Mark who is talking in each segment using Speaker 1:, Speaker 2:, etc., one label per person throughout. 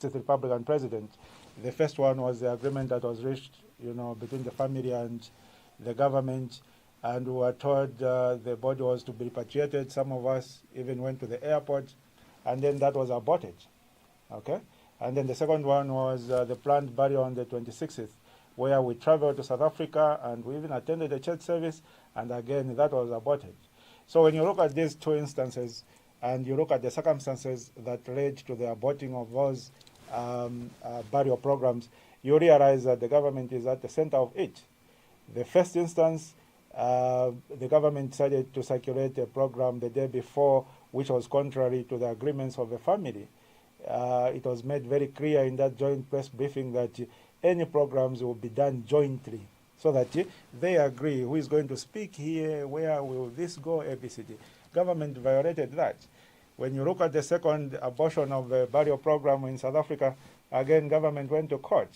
Speaker 1: Republican president. The first one was the agreement that was reached, between the family and the government, and we were told the body was to be repatriated. Some of us even went to the airport, and then that was aborted. Okay, and then the second one was the planned burial on the 26th, where we traveled to South Africa and we even attended a church service, and again that was aborted. So when you look at these two instances and you look at the circumstances that led to the aborting of those burial programs, you realize that the government is at the center of it. The first instance, the government decided to circulate a program the day before, which was contrary to the agreements of the family. It was made very clear in that joint press briefing that any programs will be done jointly, so that they agree who is going to speak here, where will this go, ABCD. Government violated that. When you look at the second abortion of the burial program in South Africa, again, government went to court.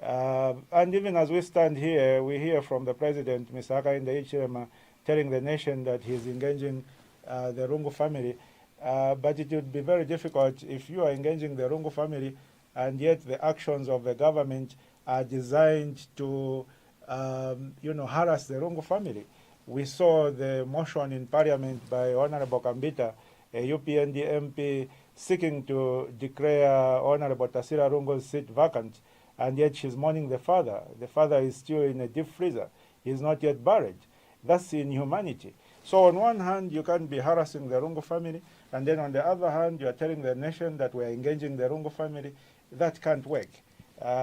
Speaker 1: And even as we stand here, we hear from the president, Mr. Hakainde Hichilema, telling the nation that he's engaging the Lungu family. But it would be very difficult if you are engaging the Lungu family and yet the actions of the government are designed to harass the Lungu family. We saw the motion in Parliament by Honorable Kambita, a UPND MP, seeking to declare Honorable Tasira Lungu's seat vacant, and yet she's mourning the father. The father is still in a deep freezer. He's not yet buried. That's inhumanity. So on one hand, you can't be harassing the Lungu family, and then on the other hand, you are telling the nation that we are engaging the Lungu family. That can't work.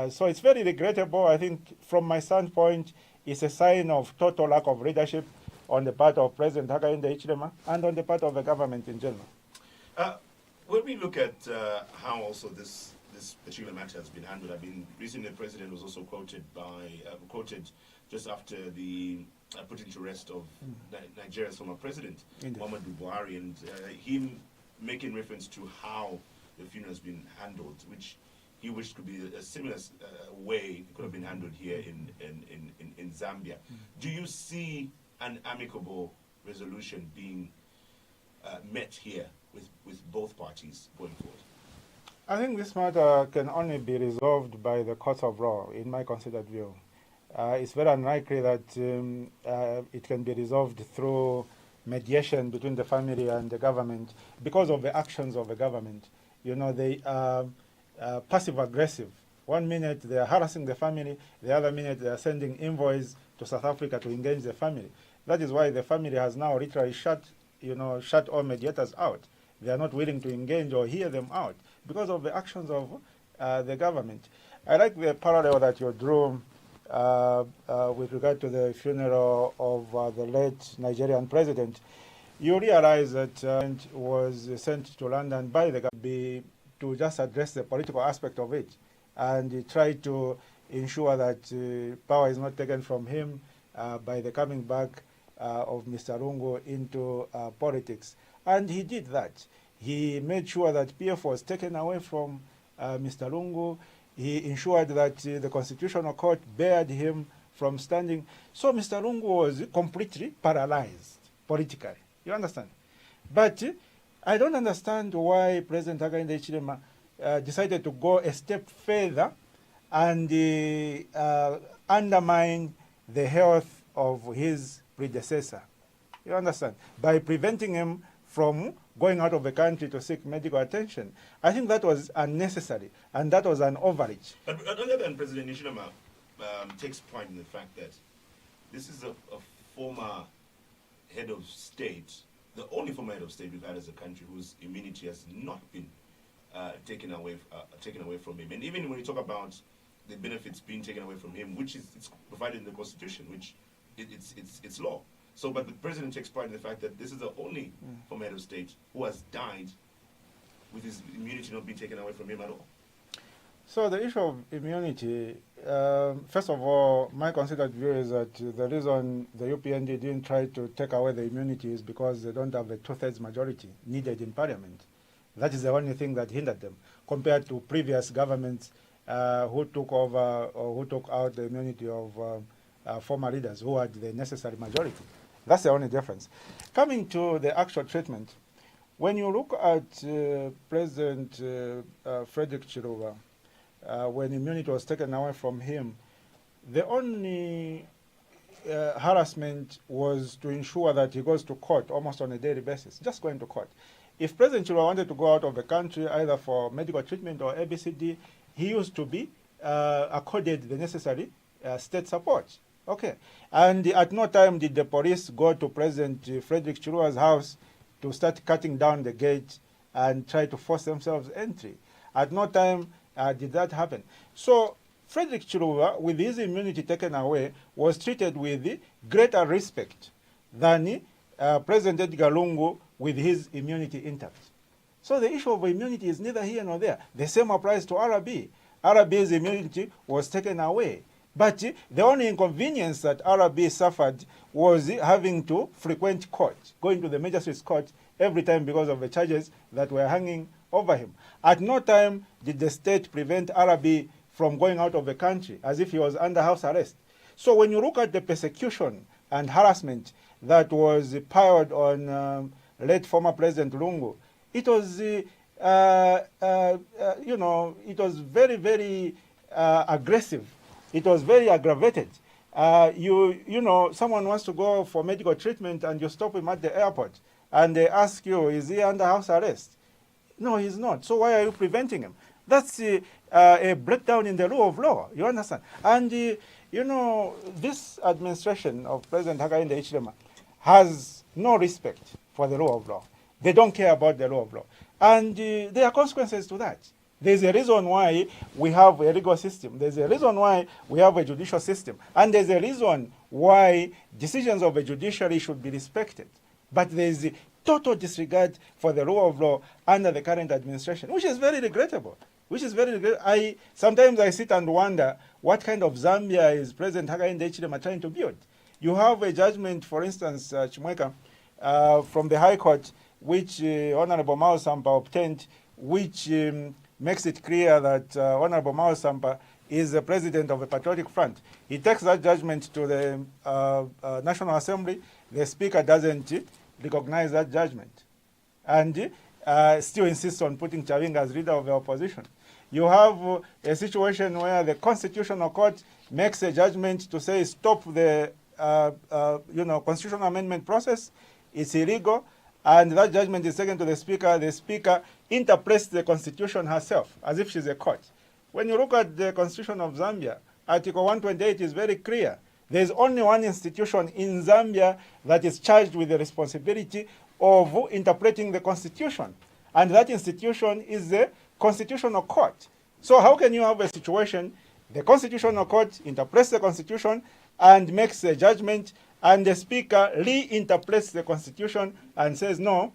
Speaker 1: So it's very regrettable. I think from my standpoint, it's a sign of total lack of leadership on the part of President Hakainde Hichilema and on the part of the government in general.
Speaker 2: When we look at how also this particular matter has been handled, recently the president was also quoted just after the putting to rest of Nigeria's former president, Muhammadu Buhari, and him making reference to how the funeral has been handled, which he wished could be a similar way it could have been handled here in Zambia. Do you see an amicable resolution being met here with both parties going forward?
Speaker 1: I think this matter can only be resolved by the courts of law, in my considered view. It's very unlikely that it can be resolved through mediation between the family and the government because of the actions of the government. They are passive-aggressive. 1 minute they are harassing the family, the other minute they are sending envoys to South Africa to engage the family. That is why the family has now literally shut all mediators out. They are not willing to engage or hear them out because of the actions of the government. I like the parallel that you drew with regard to the funeral of the late Nigerian president. You realize that was sent to London by the government to just address the political aspect of it and try to ensure that power is not taken from him by the coming back of Mr. Lungu into politics. And he did that. He made sure that PeP was taken away from Mr. Lungu. He ensured that the Constitutional Court barred him from standing. So Mr. Lungu was completely paralyzed politically. You understand? But I don't understand why President Hakainde Hichilema decided to go a step further and undermine the health of his predecessor. You understand? By preventing him from going out of the country to seek medical attention. I think that was unnecessary, and that was an overreach.
Speaker 2: But on the other hand, President Hichilema takes pride in the fact that this is a former head of state, the only former head of state we've had as a country whose immunity has not been taken away from him. And even when you talk about the benefits being taken away from him, which it's provided in the Constitution, which it's law. So, but the president takes pride in the fact that this is the only former head of state who has died with his immunity not being taken away from him at all.
Speaker 1: So the issue of immunity, first of all, my considered view is that the reason the UPND didn't try to take away the immunity is because they don't have the 2/3 majority needed in parliament. That is the only thing that hindered them, compared to previous governments who took over or who took out the immunity of former leaders who had the necessary majority. That's the only difference. Coming to the actual treatment, When you look at President Frederick Chiluba, when immunity was taken away from him, the only harassment was to ensure that he goes to court almost on a daily basis, just going to court. If President Chiluba wanted to go out of the country, either for medical treatment or ABCD, he used to be accorded the necessary state support. Okay. And at no time did the police go to President Frederick Chiluba's house to start cutting down the gate and try to force themselves entry. At no time did that happen. So Frederick Chiluba, with his immunity taken away, was treated with greater respect than President Edgar Lungu with his immunity intact. So the issue of immunity is neither here nor there. The same applies to RB. RB's immunity was taken away. But the only inconvenience that RB suffered was having to frequent court, going to the magistrate's court every time because of the charges that were hanging over him. At no time did the state prevent RB from going out of the country as if he was under house arrest. So when you look at the persecution and harassment that was piled on late former President Lungu, it was, it was very, very aggressive. It was very aggravated. Someone wants to go for medical treatment and you stop him at the airport and they ask you, is he under house arrest? No, he's not. So why are you preventing him? That's a breakdown in the rule of law. You understand? And, this administration of President Hakainde Hichilema has no respect for the rule of law. They don't care about the rule of law. And there are consequences to that. There's a reason why we have a legal system. There's a reason why we have a judicial system. And there's a reason why decisions of the judiciary should be respected. But there's a total disregard for the rule of law under the current administration, which is very regrettable. Sometimes I sit and wonder what kind of Zambia is President Hakainde Hichilema trying to build. You have a judgment, for instance, Chimweka, from the High Court, which Honorable Mao Sampa obtained, which makes it clear that Honorable Mao Sampa is the president of the Patriotic Front. He takes that judgment to the National Assembly. The Speaker doesn't recognize that judgment and still insists on putting Chavinga as leader of the opposition. You have a situation where the Constitutional Court makes a judgment to say stop the constitutional amendment process. It's illegal. And that judgment is taken to the Speaker. The Speaker interprets the Constitution herself as if she's a court. When you look at the Constitution of Zambia, Article 128 is very clear. There's only one institution in Zambia that is charged with the responsibility of interpreting the Constitution. And that institution is the Constitutional Court. So how can you have a situation, the Constitutional Court interprets the Constitution and makes a judgment, and the Speaker reinterprets the Constitution and says, no,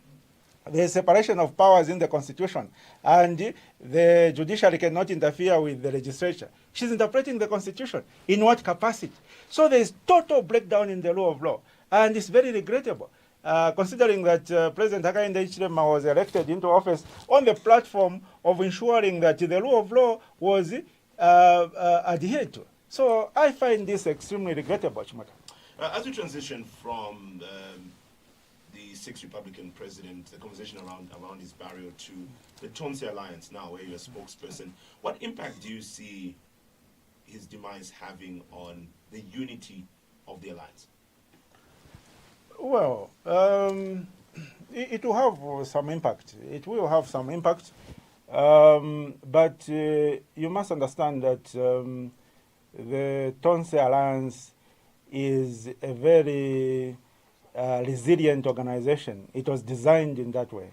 Speaker 1: there is separation of powers in the Constitution, and the judiciary cannot interfere with the legislature. She's interpreting the Constitution. In what capacity? So there is total breakdown in the rule of law, and it's very regrettable, considering that President Hakainde Hichilema was elected into office on the platform of ensuring that the rule of law was adhered to. So I find this extremely regrettable, Chimaka.
Speaker 2: As we transition from the sixth Republican president, the conversation around his barrier, to the Tonse Alliance now, where you're a spokesperson, what impact do you see his demise having on the unity of the alliance?
Speaker 1: Well, it will have some impact. It will have some impact. But you must understand that the Tonse Alliance is a very resilient organization. It was designed in that way.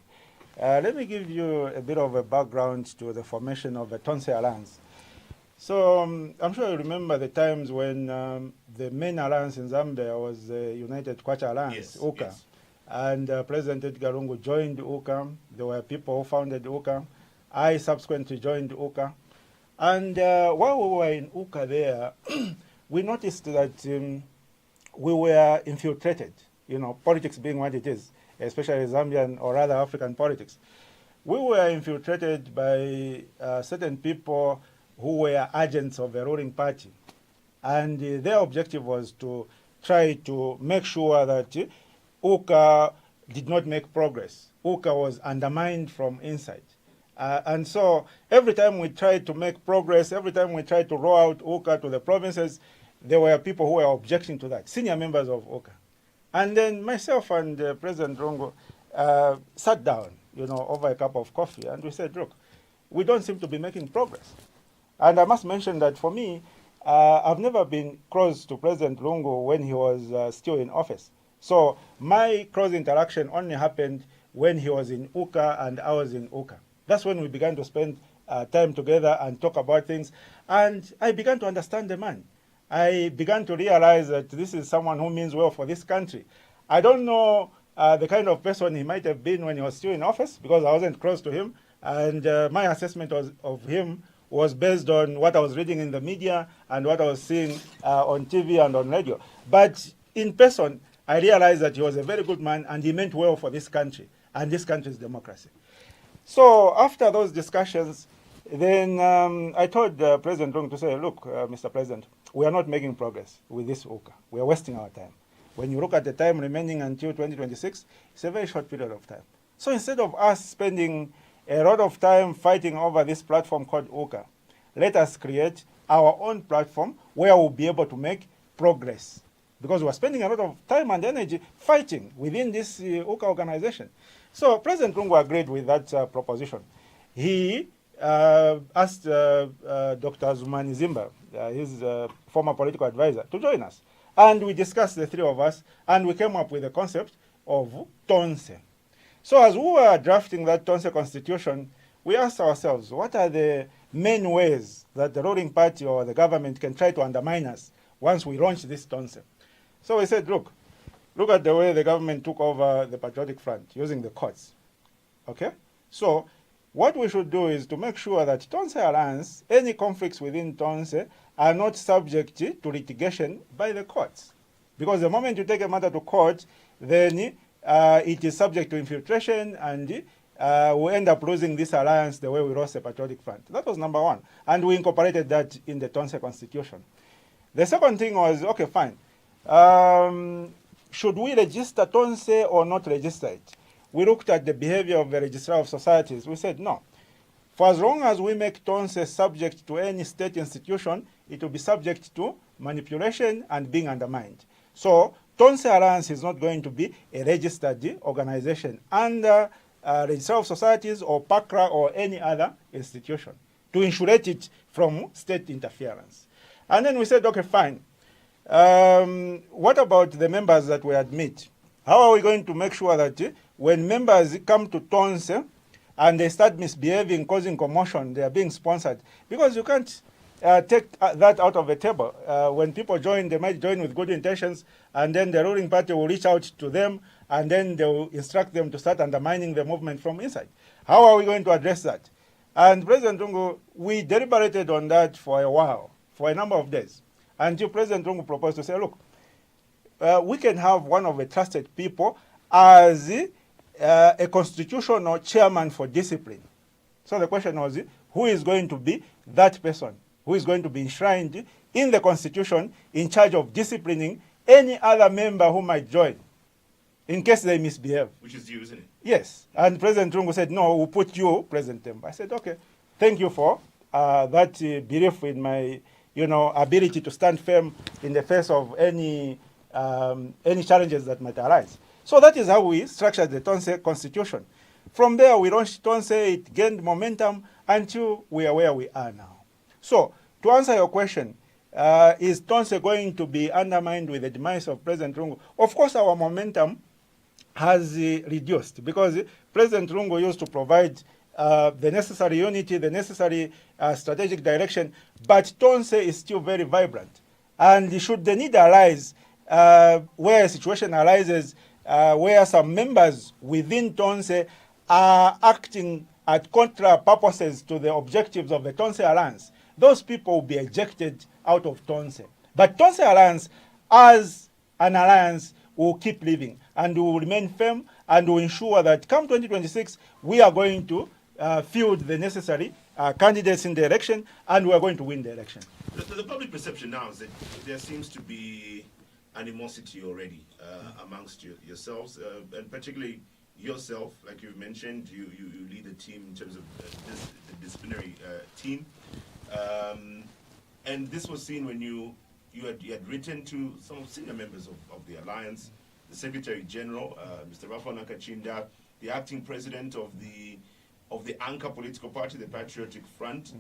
Speaker 1: Let me give you a bit of a background to the formation of the Tonse Alliance. So I'm sure you remember the times when the main alliance in Zambia was the United Kwacha Alliance,
Speaker 2: Yes,
Speaker 1: UKA.
Speaker 2: yes.
Speaker 1: And President Edgar Lungu joined UKA. There were people who founded UKA. I subsequently joined UKA. And while we were in UKA there, we noticed that we were infiltrated, politics being what it is, especially Zambian or rather African politics. We were infiltrated by certain people who were agents of the ruling party. And their objective was to try to make sure that UKA did not make progress. UCA was undermined from inside. And so every time we tried to make progress, every time we tried to roll out UCA to the provinces, there were people who were objecting to that, senior members of UCA. And then myself and President Rongo sat down, over a cup of coffee, and we said, look, we don't seem to be making progress. And I must mention that for me, I've never been close to President Lungu when he was still in office. So my close interaction only happened when he was in UCA and I was in UCA. That's when we began to spend time together and talk about things. And I began to understand the man. I began to realize that this is someone who means well for this country. I don't know the kind of person he might have been when he was still in office, because I wasn't close to him. And my assessment of him was based on what I was reading in the media and what I was seeing on TV and on radio. But in person, I realized that he was a very good man and he meant well for this country and this country's democracy. So after those discussions, then I told President Rung to say, look, Mr. President, we are not making progress with this UCA. We are wasting our time. When you look at the time remaining until 2026, it's a very short period of time. So instead of us spending a lot of time fighting over this platform called UCA, let us create our own platform where we'll be able to make progress. Because we're spending a lot of time and energy fighting within this UCA organization. So President Lungu agreed with that proposition. He asked Dr. Zumani Zimba, his former political advisor, to join us. And we discussed, the three of us, and we came up with the concept of Tonse. So as we were drafting that Tonse constitution, we asked ourselves, what are the main ways that the ruling party or the government can try to undermine us once we launch this Tonse? So we said, look at the way the government took over the Patriotic Front using the courts. Okay? So what we should do is to make sure that Tonse Alliance, any conflicts within Tonse, are not subject to litigation by the courts. Because the moment you take a matter to court, then it is subject to infiltration and we end up losing this alliance the way we lost the Patriotic Front. That was number one. And we incorporated that in the Tonse Constitution. The second thing was, okay, fine. Should we register Tonse or not register it? We looked at the behavior of the Registrar of Societies. We said, no. For as long as we make Tonse subject to any state institution, it will be subject to manipulation and being undermined. So Tonse Alliance is not going to be a registered organization under Registrar of Societies or PACRA or any other institution to insulate it from state interference. And then we said, okay, fine. What about the members that we admit? How are we going to make sure that when members come to Tonse and they start misbehaving, causing commotion, they are being sponsored? Because you can't take that out of the table. When people join, they might join with good intentions, and then the ruling party will reach out to them, and then they will instruct them to start undermining the movement from inside. How are we going to address that? And President Lungu, we deliberated on that for a while, for a number of days, until President Lungu proposed to say, look, we can have one of the trusted people as a constitutional chairman for discipline. So the question was, who is going to be that person? Who is going to be enshrined in the Constitution in charge of disciplining any other member who might join in case they misbehave?
Speaker 2: Which is you, isn't it?
Speaker 1: Yes. And President Lungu said, no, we'll put you, President Tembo. I said, okay, thank you for that belief in my ability to stand firm in the face of any challenges that might arise. So that is how we structured the Tonse Constitution. From there, we launched Tonse, it gained momentum until we are where we are now. So, to answer your question, is Tonse going to be undermined with the demise of President Lungu? Of course, our momentum has reduced because President Lungu used to provide the necessary unity, the necessary strategic direction, but Tonse is still very vibrant. And should the need arise, where a situation arises, where some members within Tonse are acting at contra purposes to the objectives of the Tonse Alliance, those people will be ejected out of Tonse. But Tonse Alliance, as an alliance, will keep living and will remain firm and will ensure that come 2026, we are going to field the necessary candidates in the election and we are going to win the election.
Speaker 2: The public perception now is that there seems to be animosity already amongst yourselves, and particularly yourself, like you've mentioned, you lead the team in terms of the disciplinary team. And this was seen when you had written to some senior members of the Alliance, the Secretary General, Mr. Rafa Nakachinda, the acting president of the anchor political party, the Patriotic Front.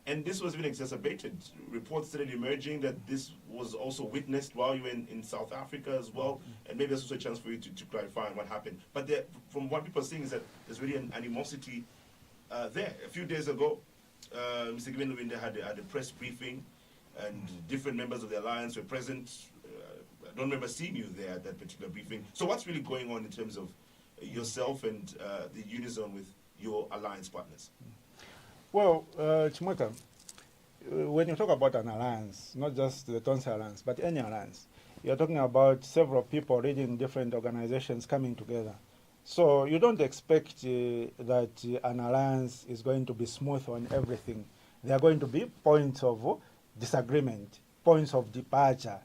Speaker 2: And this was even exacerbated. Reports started emerging that this was also witnessed while you were in South Africa as well. And maybe that's also a chance for you to clarify what happened. But from what people are saying is that there's really an animosity there. A few days ago, Mr. Given Lubinde had a press briefing, and different members of the Alliance were present. I don't remember seeing you there at that particular briefing. So what's really going on in terms of yourself and the unison with your Alliance partners?
Speaker 1: Well, Chimweka, when you talk about an alliance, not just the Tonse Alliance, but any alliance, you're talking about several people leading different organizations coming together. So you don't expect that an alliance is going to be smooth on everything. There are going to be points of disagreement, points of departure.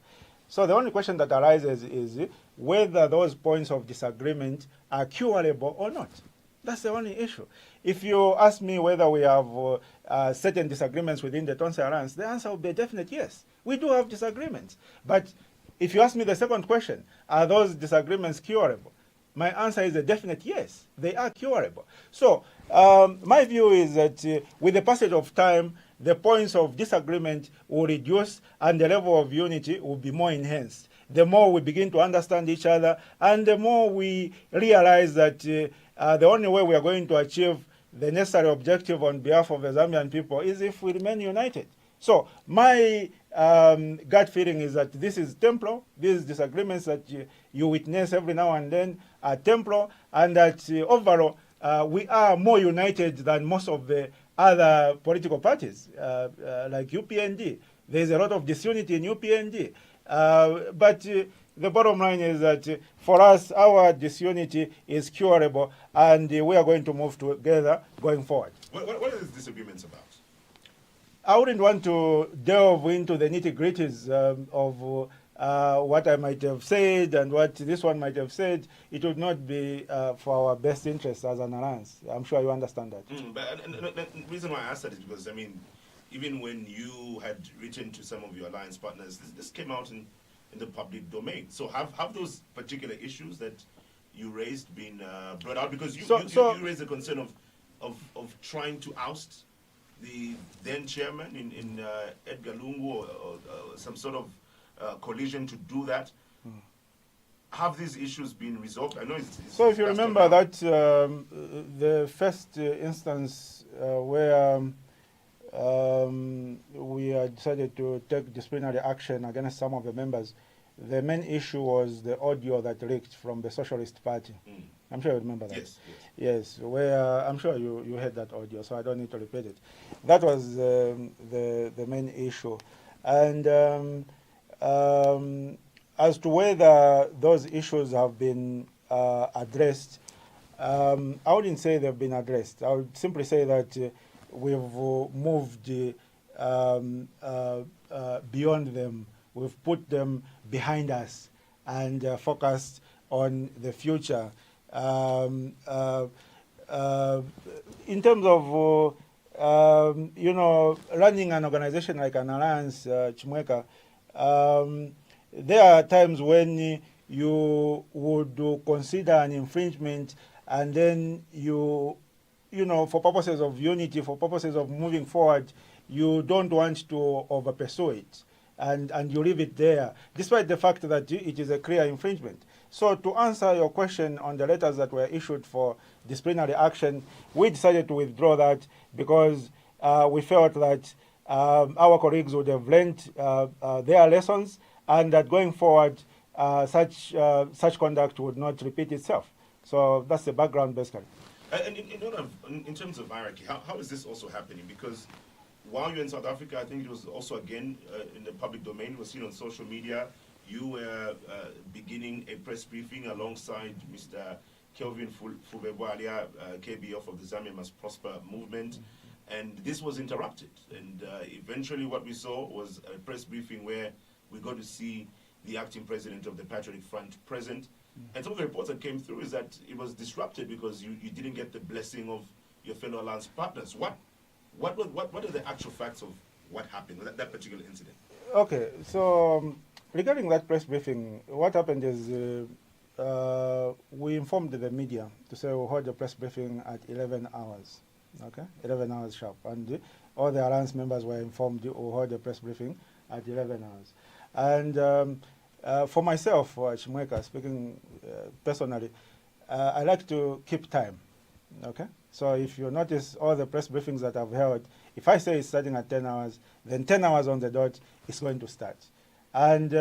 Speaker 1: So the only question that arises is whether those points of disagreement are curable or not. That's the only issue. If you ask me whether we have certain disagreements within the Tonse Alliance, the answer would be a definite yes. We do have disagreements. But if you ask me the second question, are those disagreements curable? My answer is a definite yes. They are curable. So my view is that with the passage of time, the points of disagreement will reduce and the level of unity will be more enhanced. The more we begin to understand each other and the more we realize that the only way we are going to achieve the necessary objective on behalf of the Zambian people is if we remain united. So my gut feeling is that this is temporal. These disagreements that you witness every now and then are temporal, and that overall we are more united than most of the other political parties, like UPND. There's a lot of disunity in UPND. But the bottom line is that for us, our disunity is curable, and we are going to move together going forward.
Speaker 2: What are these disagreements about?
Speaker 1: I wouldn't want to delve into the nitty-gritties of what I might have said and what this one might have said. It would not be for our best interest as an alliance. I'm sure you understand that.
Speaker 2: But the reason why I asked that is because, I mean, even when you had written to some of your alliance partners, this came out in the public domain. So have those particular issues that you raised been brought out? Because you raised the concern of trying to oust the then chairman in Edgar Lungu or some sort of collision to do that. Have these issues been resolved? I know it's
Speaker 1: so if you remember that the first instance where we decided to take disciplinary action against some of the members, the main issue was the audio that leaked from the Socialist Party. I'm sure you remember that. Yes, where I'm sure you heard that audio, so I don't need to repeat it. That was the main issue. And as to whether those issues have been addressed, I wouldn't say they've been addressed. I would simply say that we've moved beyond them. We've put them behind us and focused on the future. In terms of running an organization like an alliance, Chimweka, there are times when you would consider an infringement, and then for purposes of unity, for purposes of moving forward, you don't want to over-pursue it, and you leave it there, despite the fact that it is a clear infringement. So to answer your question on the letters that were issued for disciplinary action, we decided to withdraw that because we felt that our colleagues would have learned their lessons, and that going forward, such conduct would not repeat itself. So that's the background, basically.
Speaker 2: And in terms of hierarchy, how is this also happening? Because while you're in South Africa, I think it was also, again, in the public domain, it was seen on social media, you were beginning a press briefing alongside Mr. Kelvin Fubebwalia, KBF of the Zambia Must Prosper movement, and this was interrupted. And eventually what we saw was a press briefing where we're going to see the acting president of the Patriotic Front present. And some of the reports that came through is that it was disrupted because you didn't get the blessing of your fellow alliance partners. What are the actual facts of what happened, that particular incident?
Speaker 1: Okay, so regarding that press briefing, what happened is we informed the media to say we'll hold the press briefing at 11 hours, okay, 11 hours sharp. And all the alliance members were informed we'll hold the press briefing at 11 hours. And for myself, Chimweka, speaking personally, I like to keep time, okay? So if you notice all the press briefings that I've held, if I say it's starting at 10 hours, then 10 hours on the dot is going to start. And,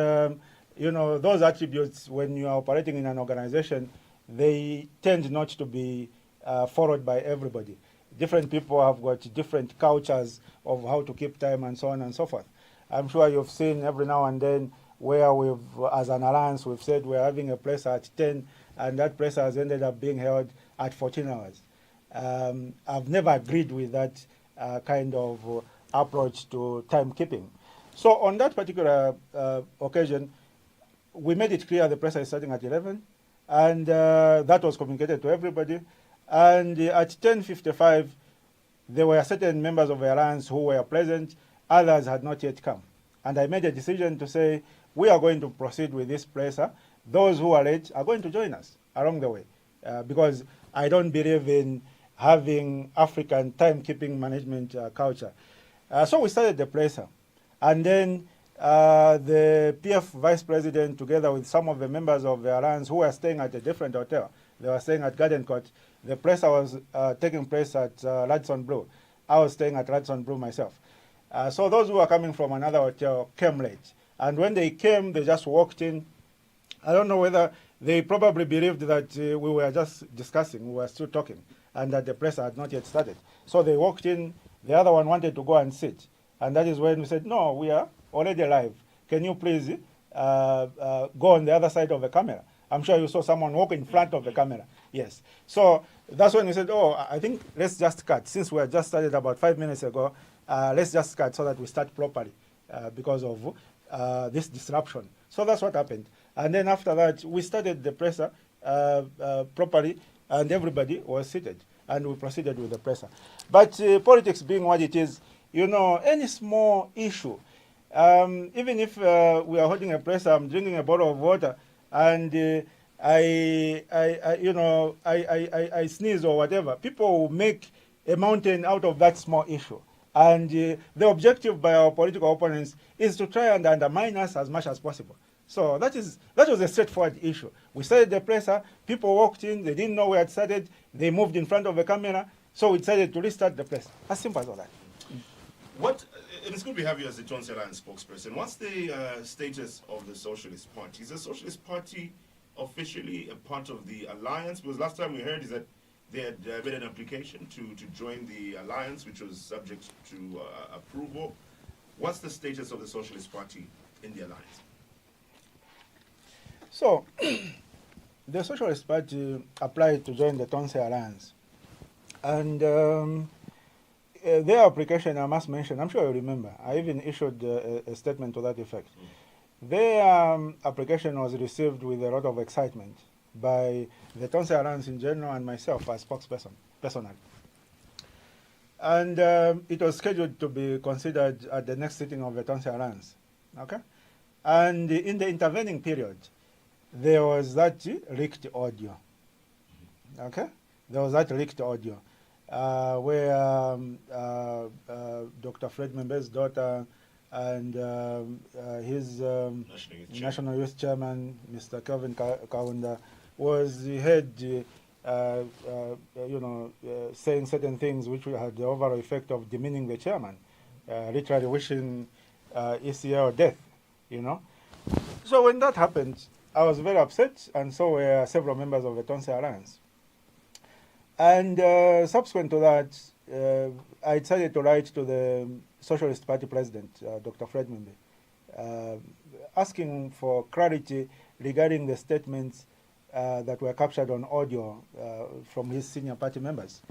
Speaker 1: you know, those attributes, when you are operating in an organization, they tend not to be followed by everybody. Different people have got different cultures of how to keep time and so on and so forth. I'm sure you've seen every now and then where we've, as an alliance, we've said we're having a press at 10, and that press has ended up being held at 14 hours. I've never agreed with that kind of approach to timekeeping. So on that particular occasion, we made it clear the press is starting at 11, and that was communicated to everybody. And at 10:55, there were certain members of the alliance who were present, others had not yet come. And I made a decision to say, we are going to proceed with this presser. Those who are late are going to join us along the way, because I don't believe in having African timekeeping management culture. So we started the presser. And then the PeP vice president, together with some of the members of the alliance who were staying at a different hotel, they were staying at Garden Court. The presser was taking place at Radisson Blu. I was staying at Radisson Blu myself. So those who were coming from another hotel came late. And when they came, they just walked in. I don't know whether they probably believed that we were just discussing, we were still talking, and that the press had not yet started. So they walked in, the other one wanted to go and sit. And that is when we said, no, we are already live. Can you please go on the other side of the camera? I'm sure you saw someone walk in front of the camera. Yes. So that's when we said, oh, I think let's just cut. Since we had just started about 5 minutes ago, let's just cut so that we start properly because of this disruption. So that's what happened. And then after that, we started the presser properly, and everybody was seated, and we proceeded with the presser. But politics being what it is, you know, any small issue, even if we are holding a presser, I'm drinking a bottle of water, and I sneeze or whatever, people will make a mountain out of that small issue. And the objective by our political opponents is to try and undermine us as much as possible. So that was a straightforward issue. We started the presser, people walked in, they didn't know we had started, they moved in front of the camera, so we decided to restart the press. As simple as all that.
Speaker 2: It's good we have you as the Tonse Alliance spokesperson. What's the status of the Socialist Party? Is the Socialist Party officially a part of the alliance? Because last time we heard is that they had made an application to join the alliance, which was subject to approval. What's the status of the Socialist Party in the alliance?
Speaker 1: So, the Socialist Party applied to join the Tonse Alliance. And their application, I must mention, I'm sure you remember, I even issued a statement to that effect. Their application was received with a lot of excitement by the Tonse Alliance in general and myself as spokesperson, personally. And it was scheduled to be considered at the next sitting of the Tonse Alliance. Okay? And in the intervening period, there was that leaked audio. Okay? There was that leaked audio where Dr. Fred Membe's daughter and his National Youth Chairman, Mr. Kelvin Kaunda, was heard, saying certain things which had the overall effect of demeaning the chairman, literally wishing ECL death, you know. So when that happened, I was very upset, and so were several members of the Tonse Alliance. And subsequent to that, I decided to write to the Socialist Party president, Dr. Fred Membe, asking for clarity regarding the statements that were captured on audio from his senior party members.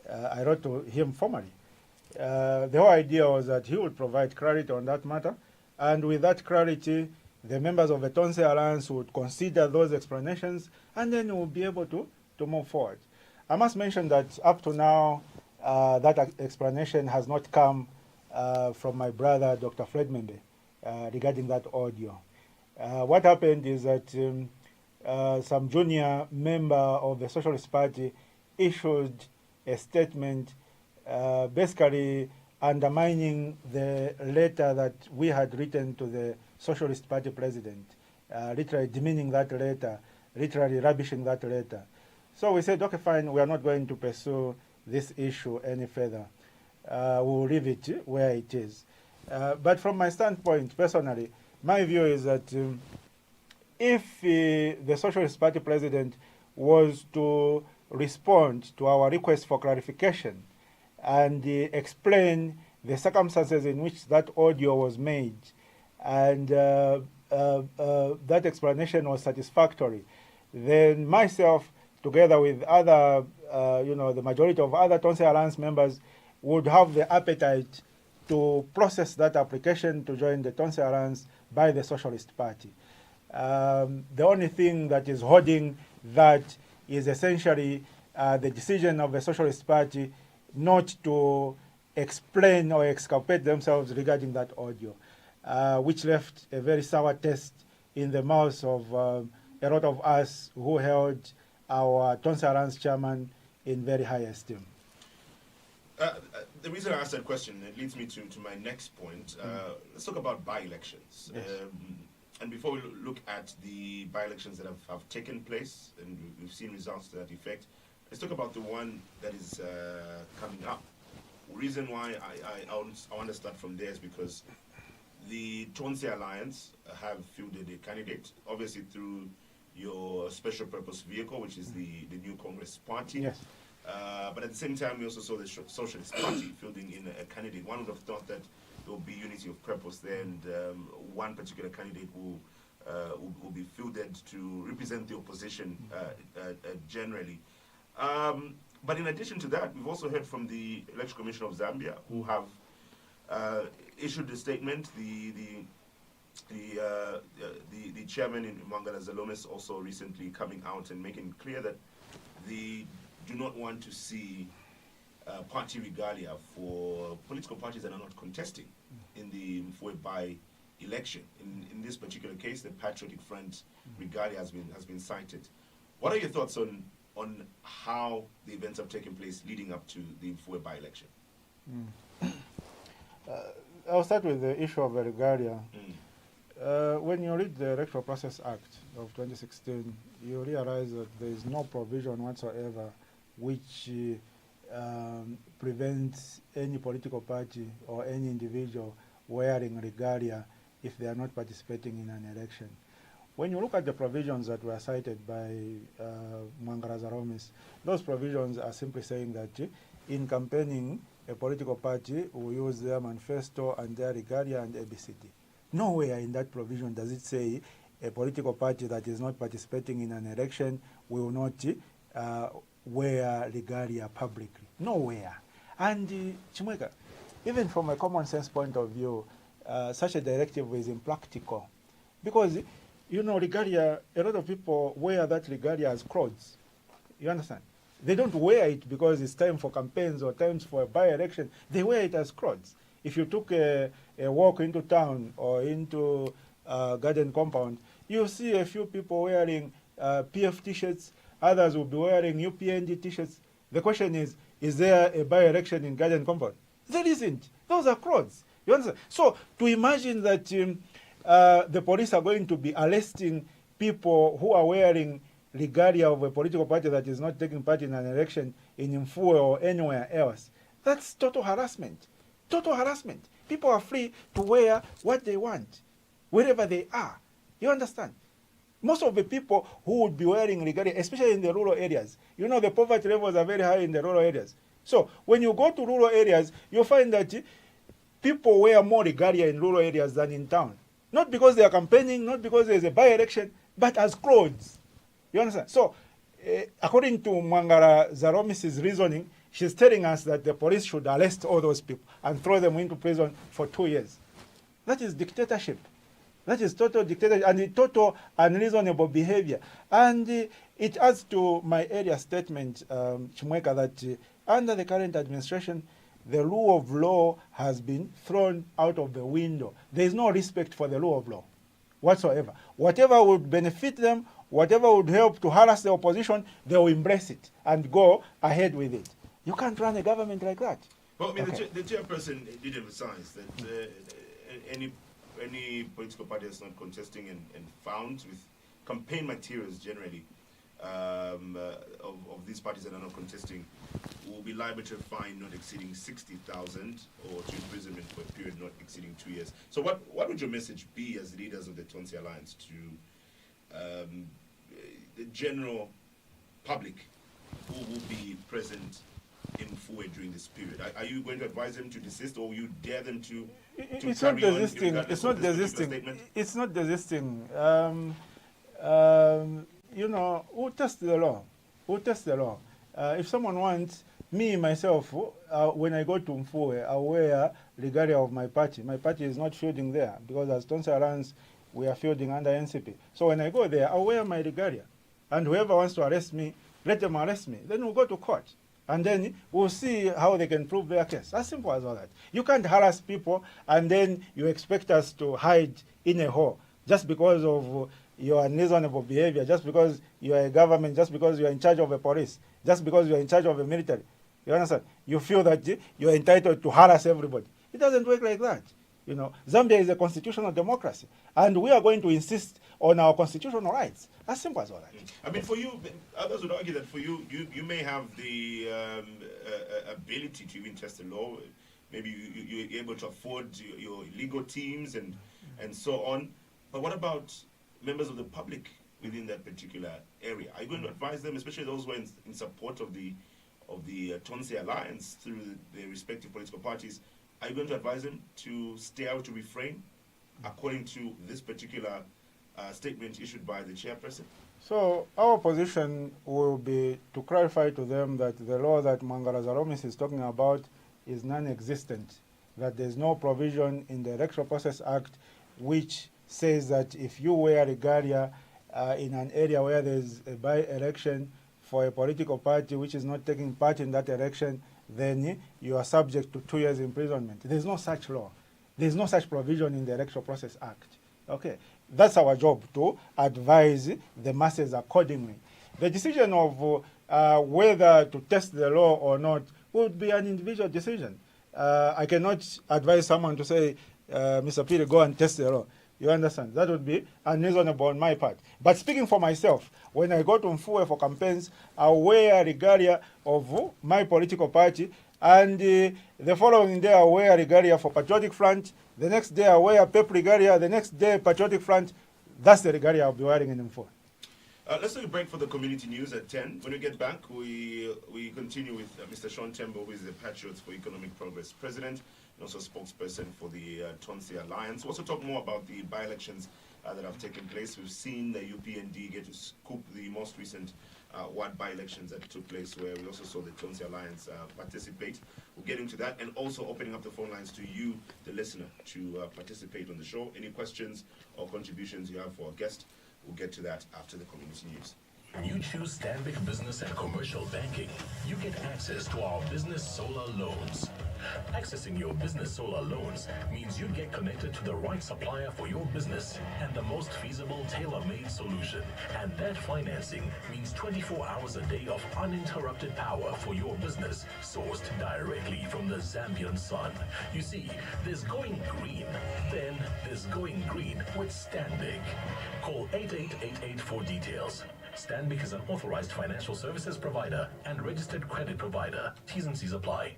Speaker 1: I wrote to him formally. The whole idea was that he would provide clarity on that matter, And with that clarity, the members of the Tonse Alliance would consider those explanations, and then we'll be able to move forward. I must mention that up to now, that explanation has not come from my brother, Dr. Fred Membe, regarding that audio. What happened is that some junior member of the Socialist Party issued a statement basically undermining the letter that we had written to the Socialist Party president, literally demeaning that letter, literally rubbishing that letter. So we said, okay, fine, we are not going to pursue this issue any further. We'll leave it where it is. But from my standpoint, personally, my view is that if the Socialist Party president was to respond to our request for clarification and explain the circumstances in which that audio was made, and that explanation was satisfactory, then myself, together with other, the majority of other Tonse Alliance members, would have the appetite to process that application to join the Tonse Alliance by the Socialist Party. The only thing that is holding that is essentially the decision of the Socialist Party not to explain or exculpate themselves regarding that audio, which left a very sour taste in the mouths of a lot of us who held our Tonse Alliance chairman in very high esteem.
Speaker 2: The reason I asked that question, it leads me to my next point. Let's talk about by-elections.
Speaker 1: Yes.
Speaker 2: And before we look at the by-elections that have taken place, and we've seen results to that effect, let's talk about the one that is coming up. The reason why I want to start from there is because the Tonse Alliance have fielded a candidate, obviously through your special purpose vehicle, which is the New Congress Party.
Speaker 1: Yes.
Speaker 2: But at the same time, we also saw the Socialist Party fielding in a candidate. One would have thought that there will be unity of purpose there, and one particular candidate will be fielded to represent the opposition generally. But in addition to that, we've also heard from the Election Commission of Zambia, who have issued a statement. The chairman in Mangala Zalomes also recently coming out and making it clear that they do not want to see party regalia for political parties that are not contesting in the Mfwe by-election. In this particular case, the Patriotic Front regalia has been cited. What are your thoughts on how the events have taken place leading up to the Mfwe by-election?
Speaker 1: I'll start with the issue of the regalia. When you read the Electoral Process Act of 2016, you realize that there is no provision whatsoever which prevents any political party or any individual wearing regalia if they are not participating in an election. When you look at the provisions that were cited by Mangala Zalomes, those provisions are simply saying that in campaigning, a political party will use their manifesto and their regalia and ABCD. Nowhere in that provision does it say a political party that is not participating in an election will not wear regalia publicly. Nowhere. And Chimweka, even from a common sense point of view, such a directive is impractical. Because, regalia, a lot of people wear that regalia as clothes. You understand? They don't wear it because it's time for campaigns or times for a by-election. They wear it as clothes. If you took a walk into town or into a garden compound, you'll see a few people wearing PeP t-shirts, others will be wearing UPND t-shirts. The question is there a by-election in garden compound? There isn't. Those are clothes. You understand? So to imagine that the police are going to be arresting people who are wearing regalia of a political party that is not taking part in an election in Mfwe or anywhere else, that's total harassment. Total harassment. People are free to wear what they want, wherever they are. You understand? Most of the people who would be wearing regalia, especially in the rural areas, the poverty levels are very high in the rural areas. So when you go to rural areas, you'll find that people wear more regalia in rural areas than in town. Not because they are campaigning, not because there's a by-election, but as clothes. You understand? So according to Mangala Zalomes' reasoning, she's telling us that the police should arrest all those people and throw them into prison for 2 years. That is dictatorship. That is total dictatorship and total unreasonable behavior. And it adds to my earlier statement, Chimweka, that under the current administration, the rule of law has been thrown out of the window. There is no respect for the rule of law whatsoever. Whatever would benefit them, whatever would help to harass the opposition, they will embrace it and go ahead with it. You can't run a government like that.
Speaker 2: Well, I mean, okay. the chairperson did emphasize that any political party that's not contesting and found with campaign materials generally of these parties that are not contesting will be liable to a fine not exceeding 60,000 or to imprisonment for a period not exceeding 2 years. So what would your message be as leaders of the Tonse Alliance to the general public who will be present in Mfue during this period? Are you going to advise them to desist, or will you dare them to
Speaker 1: it's not desisting. It's not desisting. It's not desisting. You know, who tests the law? Who tests the law? If someone wants, me, myself, when I go to Mfue, I wear regalia of my party. My party is not fielding there, because as Tonse Alliance, we are fielding under NCP. So when I go there, I wear my regalia. And whoever wants to arrest me, let them arrest me. Then we'll go to court. And then we'll see how they can prove their case. As simple as all that. You can't harass people and then you expect us to hide in a hole just because of your unreasonable behavior, just because you are a government, just because you are in charge of a police, just because you are in charge of a military. You understand? You feel that you are entitled to harass everybody. It doesn't work like that. You know, Zambia is a constitutional democracy, and we are going to insist on our constitutional rights. As simple as all that.
Speaker 2: I mean, for you, others would argue that for you, you may have the ability to even test the law. Maybe you're able to afford your legal teams and so on. But what about members of the public within that particular area? Are you going to advise them, especially those who are in support of the Tonse Alliance through their respective political parties? Are you going to advise them to stay out, to refrain, according to this particular statement issued by the chairperson?
Speaker 1: So our position will be to clarify to them that the law that Mangala Zaromis is talking about is non-existent, that there's no provision in the Electoral Process Act which says that if you wear regalia in an area where there's a by-election for a political party which is not taking part in that election, then you are subject to 2 years imprisonment. There's no such law. There's no such provision in the Electoral Process Act. Okay, that's our job, to advise the masses accordingly. The decision of whether to test the law or not would be an individual decision. I cannot advise someone to say, Mr. Peter, go and test the law. You understand? That would be unreasonable on my part. But speaking for myself, when I go to Mfue for campaigns, I wear regalia of my political party, and the following day I wear regalia for Patriotic Front, the next day I wear PeP regalia, the next day Patriotic Front. That's the regalia I'll be wearing in Mfue.
Speaker 2: Let's take a break for the community news at 10. When we get back, we continue with Mr. Sean Tembo, who is the Patriots for Economic Progress President, and also spokesperson for the Tonse Alliance. We'll also talk more about the by-elections that have taken place. We've seen the UPND get to scoop the most recent ward by-elections that took place, where we also saw the Tonse Alliance participate. We'll get into that, and also opening up the phone lines to you, the listener, to participate on the show. Any questions or contributions you have for our guest, we'll get to that after the community news.
Speaker 3: You choose Stanbic Business and Commercial Banking. You get access to our business solar loans. Accessing your business solar loans means you get connected to the right supplier for your business and the most feasible tailor-made solution. And that financing means 24 hours a day of uninterrupted power for your business, sourced directly from the Zambian sun. You see, there's going green, then there's going green with Stanbic. Call 8888 for details. Stanbic is an authorized financial services provider and registered credit provider. T's and C's apply.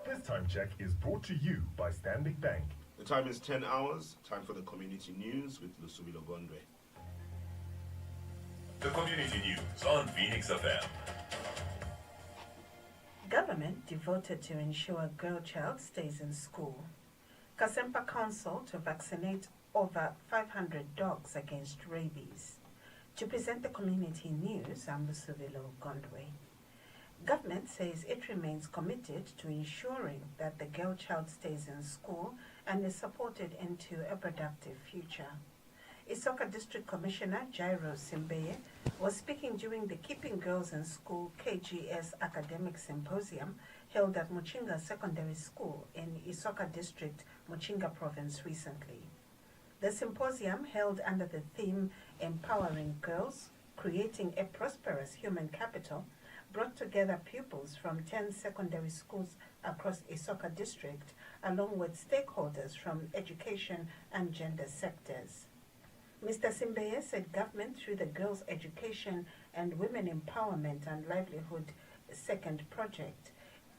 Speaker 4: This time check is brought to you by Stanbic Bank.
Speaker 2: The time is 10 hours. Time for the community news with Lusubilo Gondwe.
Speaker 3: The community news on Phoenix FM.
Speaker 5: Government devoted to ensure girl child stays in school. Kasempa Council to vaccinate over 500 dogs against rabies. To present the community news, I'm Lusubilo Gondwe. Government says it remains committed to ensuring that the girl child stays in school and is supported into a productive future. Isoka District Commissioner Jairo Simbeye was speaking during the Keeping Girls in School KGS Academic Symposium held at Muchinga Secondary School in Isoka District, Muchinga Province recently. The symposium, held under the theme Empowering Girls, Creating a Prosperous Human Capital, brought together pupils from 10 secondary schools across Isoka District, along with stakeholders from education and gender sectors. Mr. Simbeye said government, through the Girls' Education and Women Empowerment and Livelihood Second Project,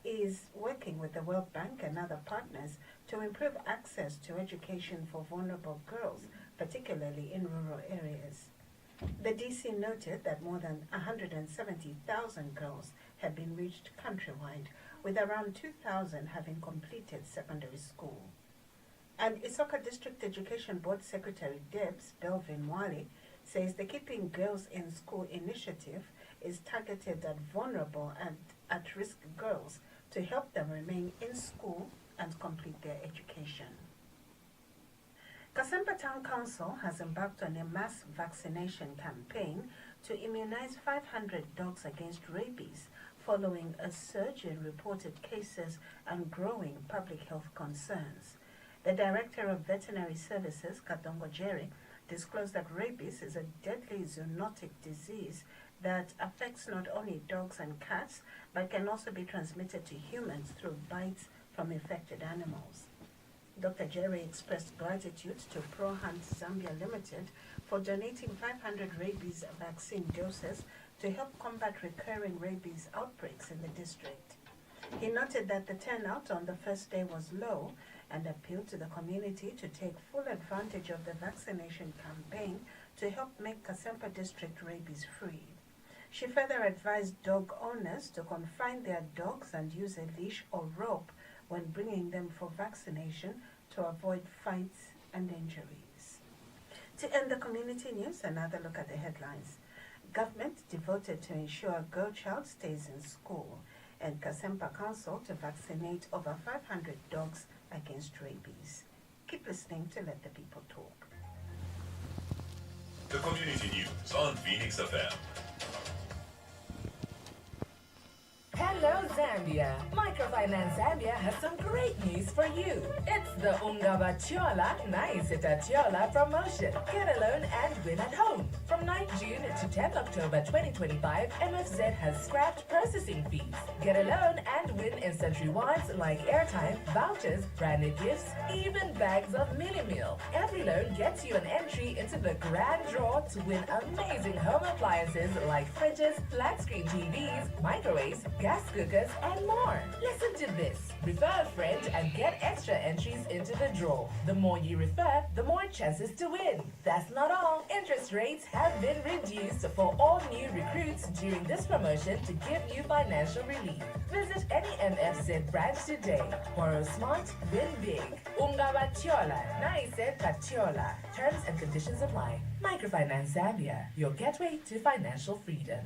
Speaker 5: is working with the World Bank and other partners to improve access to education for vulnerable girls, particularly in rural areas. The DC noted that more than 170,000 girls have been reached countrywide, with around 2,000 having completed secondary school. And Isoka District Education Board Secretary Debs Belvin Wali says the Keeping Girls in School initiative is targeted at vulnerable and at-risk girls to help them remain in school and complete their education. Kasempa Town Council has embarked on a mass vaccination campaign to immunize 500 dogs against rabies following a surge in reported cases and growing public health concerns. The Director of Veterinary Services, Katongo Jerry, disclosed that rabies is a deadly zoonotic disease that affects not only dogs and cats, but can also be transmitted to humans through bites from infected animals. Dr. Jerry expressed gratitude to ProHunt Zambia Limited for donating 500 rabies vaccine doses to help combat recurring rabies outbreaks in the district. He noted that the turnout on the first day was low and appealed to the community to take full advantage of the vaccination campaign to help make Kasempa District rabies-free. She further advised dog owners to confine their dogs and use a leash or rope when bringing them for vaccination to avoid fights and injuries. To end the community news, another look at the headlines. Government devoted to ensure girl child stays in school, and Kasempa Council to vaccinate over 500 dogs against rabies. Keep listening to Let the People Talk.
Speaker 6: The community news on Phoenix FM.
Speaker 7: Hello Zambia! Microfinance Zambia has some great news for you. It's the Ungabatiola Naisetatiola promotion. Get a loan and win at home. From 9th June to 10th October 2025, MFZ has scrapped processing fees. Get a loan and win instant rewards like airtime, vouchers, branded gifts, even bags of mini meal. Every loan gets you an entry into the grand draw to win amazing home appliances like fridges, flat screen TVs, microwaves, gas cookers, and more. Listen to this. Refer a friend and get extra entries into the draw. The more you refer, the more chances to win. That's not all. Interest rates have been reduced for all new recruits during this promotion to give you financial relief. Visit any MFZ branch today. Borrow smart, win big. Ungabatiola, Naise Katiola. Terms and conditions apply. Microfinance Zambia, your gateway to financial freedom.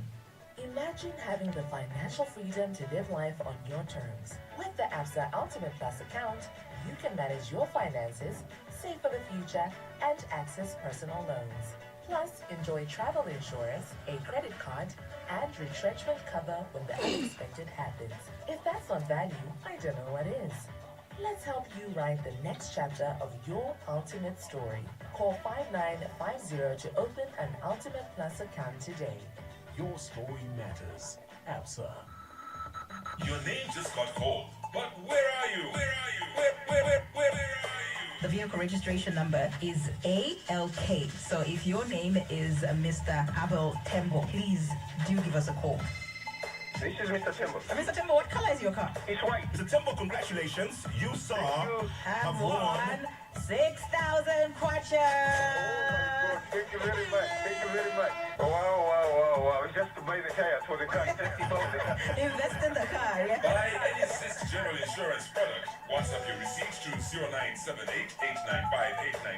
Speaker 7: Imagine having the financial freedom to live life on your terms. With the ABSA Ultimate Plus account, you can manage your finances, save for the future, and access personal loans. Plus, enjoy travel insurance, a credit card, and retrenchment cover when the unexpected happens. If that's not value, I don't know what is. Let's help you write the next chapter of your ultimate story. Call 5950 to open an Ultimate Plus account today.
Speaker 3: Your story matters. ABSA.
Speaker 6: Your name just got called, but where are you? Where are you? Where are you?
Speaker 8: The vehicle registration number is ALK. So if your name is Mr. Abel Tembo, please do give us a call.
Speaker 9: This is Mr. Tembo.
Speaker 8: Mr. Tembo, what color is your car?
Speaker 9: It's white.
Speaker 6: Mr. Tembo, congratulations. You
Speaker 8: Have won 6,000 kwacha.
Speaker 9: Oh my God. Thank you very much. Thank you very much. Wow. Just to buy the tire for the car.
Speaker 8: Invest in the car, yeah?
Speaker 6: Buy any CIS General Insurance product. WhatsApp your receipts to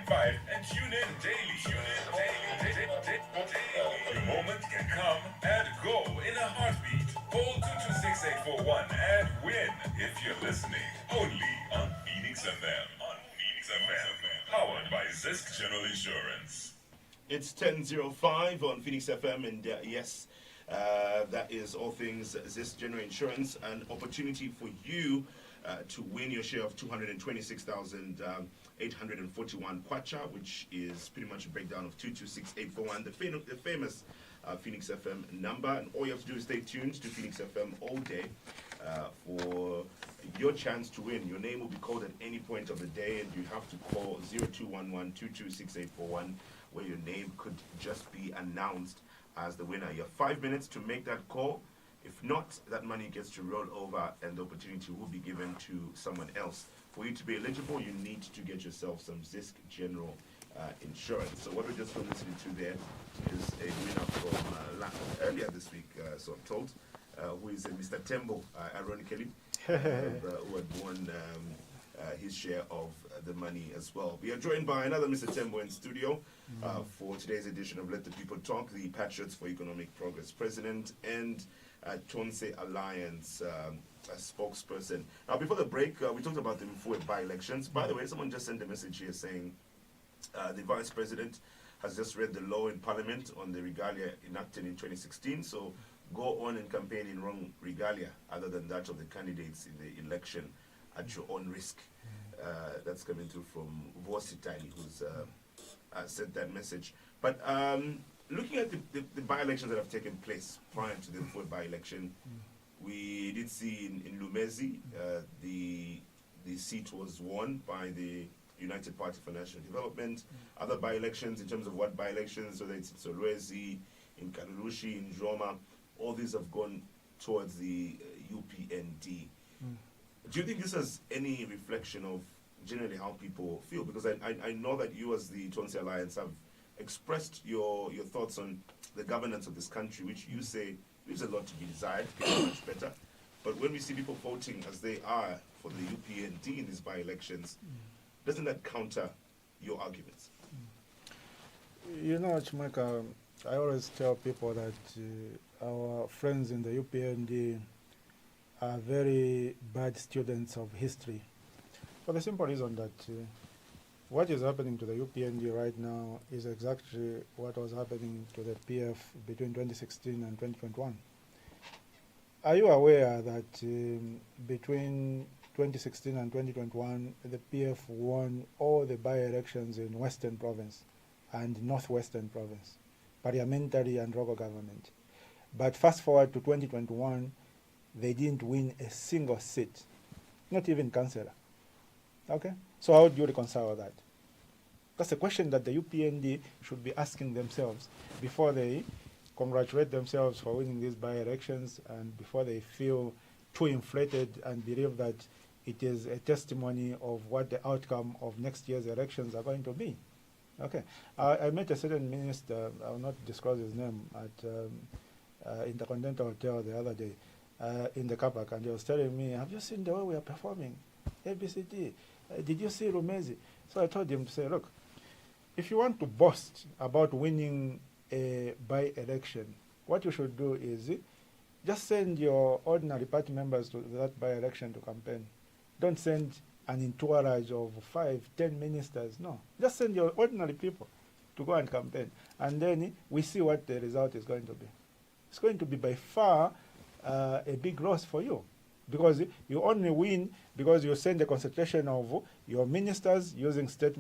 Speaker 6: 0978-895-895 and tune in daily. Your moment can come and go in a heartbeat. Call 226 one and win if you're listening. Only on Phoenix FM. On Phoenix FM. Powered by Zisk General Insurance.
Speaker 2: It's 10:05 on Phoenix FM, and yes, that is all things Zisk General Insurance. An opportunity for you to win your share of 226,841 kwacha, which is pretty much a breakdown of 226841, the famous Phoenix FM number. And all you have to do is stay tuned to Phoenix FM all day for your chance to win. Your name will be called at any point of the day, and you have to call 0211-226841, where your name could just be announced as the winner. You have 5 minutes to make that call. If not, that money gets to roll over and the opportunity will be given to someone else. For you to be eligible, you need to get yourself some Zisk General Insurance. So what we just been listening to there is a winner from earlier this week, so I'm told, who is Mr. Tembo, ironically, who had won his share of the money as well. We are joined by another Mr. Tembo in studio for today's edition of Let the People Talk, the Patriots for Economic Progress president, and Tonse Alliance spokesperson. Now, before the break, we talked about the forward by-elections. By the way, someone just sent a message here saying the vice president has just read the law in parliament on the regalia enacted in 2016, so go on and campaign in wrong regalia other than that of the candidates in the election at your own risk. That's coming through from Vositani, who's sent that message. But looking at the by-elections that have taken place prior to the fourth by-election, we did see in Lumezi, the seat was won by the United Party for National Development. Other by-elections, in terms of what by-elections, whether it's in Solwezi, in Kalurushi, in Joma, all these have gone towards the UPND. Do you think this has any reflection of generally how people feel? Because I know that you, as the Tonse Alliance, have expressed your thoughts on the governance of this country, which you say leaves a lot to be desired, getting much better. But when we see people voting as they are for the UPND in these by-elections, doesn't that counter your arguments?
Speaker 1: You know, Chimaka, I always tell people that our friends in the UPND are very bad students of history, for the simple reason that what is happening to the UPND right now is exactly what was happening to the PF between 2016 and 2021. Are you aware that between 2016 and 2021, the PF won all the by-elections in Western Province and Northwestern Province, parliamentary and local government? But fast forward to 2021, they didn't win a single seat, not even councillor. Okay? So how do you reconcile that? That's a question that the UPND should be asking themselves before they congratulate themselves for winning these by-elections and before they feel too inflated and believe that it is a testimony of what the outcome of next year's elections are going to be. Okay. I met a certain minister, I will not disclose his name, at Intercontinental Hotel the other day in the car park, and he was telling me, have you seen the way we are performing? ABCD. Did you see Rumezi? So I told him to say, look, if you want to boast about winning a by-election, what you should do is just send your ordinary party members to that by-election to campaign. Don't send an entourage of 5, 10 ministers. No, just send your ordinary people to go and campaign. And then we see what the result is going to be. It's going to be by far a big loss for you, because you only win because you send a concentration of your ministers using state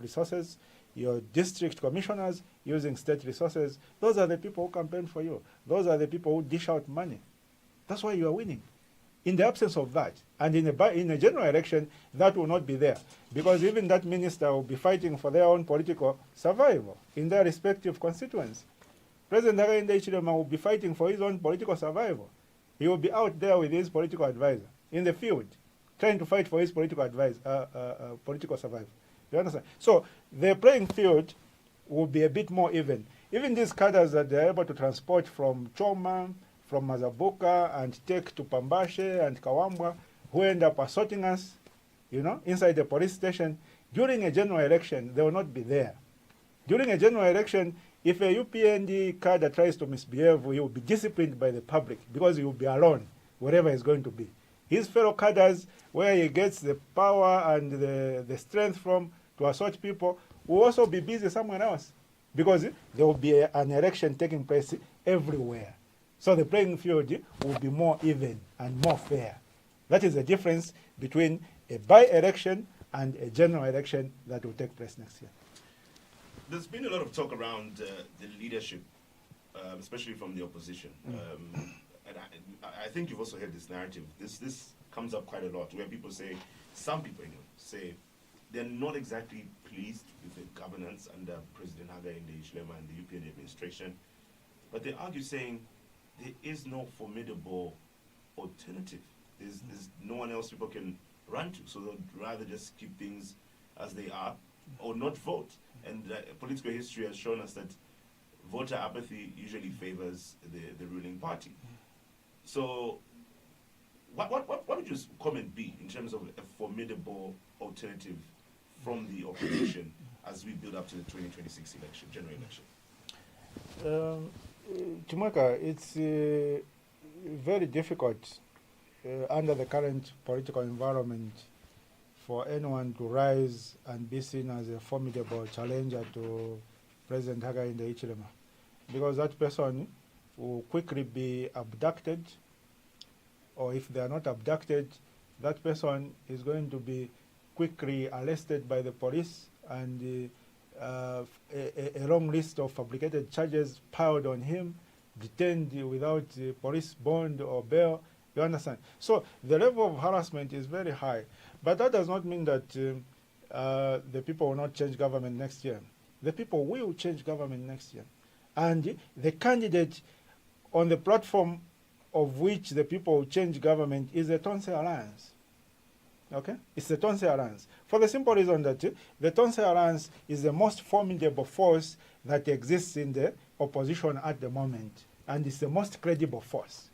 Speaker 1: resources, your district commissioners using state resources. Those are the people who campaign for you. Those are the people who dish out money. That's why you are winning. In the absence of that, and in a general election, that will not be there, because even that minister will be fighting for their own political survival in their respective constituents. President Hakainde Hichilema will be fighting for his own political survival. He will be out there with his political advisor in the field, trying to fight for his political political survival. You understand? So the playing field will be a bit more even. Even these cadres that they're able to transport from Choma, from Mazabuka, and take to Pambashe and Kawambwa, who end up assaulting us, you know, inside the police station, during a general election, they will not be there. During a general election, if a UPND cadre tries to misbehave, he will be disciplined by the public because he will be alone. wherever he's going to be. His fellow cadres, where he gets the power and the strength from to assault people, will also be busy somewhere else, because there will be an election taking place everywhere. So the playing field will be more even and more fair. That is the difference between a by-election and a general election that will take place next year.
Speaker 2: There's been a lot of talk around the leadership, especially from the opposition. And I think you've also heard this narrative. This comes up quite a lot, where people say, some people anyway, say they're not exactly pleased with the governance under President Hakainde Hichilema and the UPND administration, but they argue saying there is no formidable alternative. There's no one else people can run to, so they'd rather just keep things as they are or not vote. And political history has shown us that voter apathy usually favors the ruling party. So what would your comment be in terms of a formidable alternative from the opposition as we build up to the 2026 election, general election?
Speaker 1: Chumaka, it's very difficult under the current political environment for anyone to rise and be seen as a formidable challenger to President Hakainde Hichilema, because that person will quickly be abducted, or if they are not abducted, that person is going to be quickly arrested by the police, and a long list of fabricated charges piled on him, detained without police bond or bail. You understand? So the level of harassment is very high. But that does not mean that the people will not change government next year. The people will change government next year. And the candidate on the platform of which the people will change government is the Tonse Alliance. Okay? It's the Tonse Alliance. For the simple reason that the Tonse Alliance is the most formidable force that exists in the opposition at the moment. And it's the most credible force.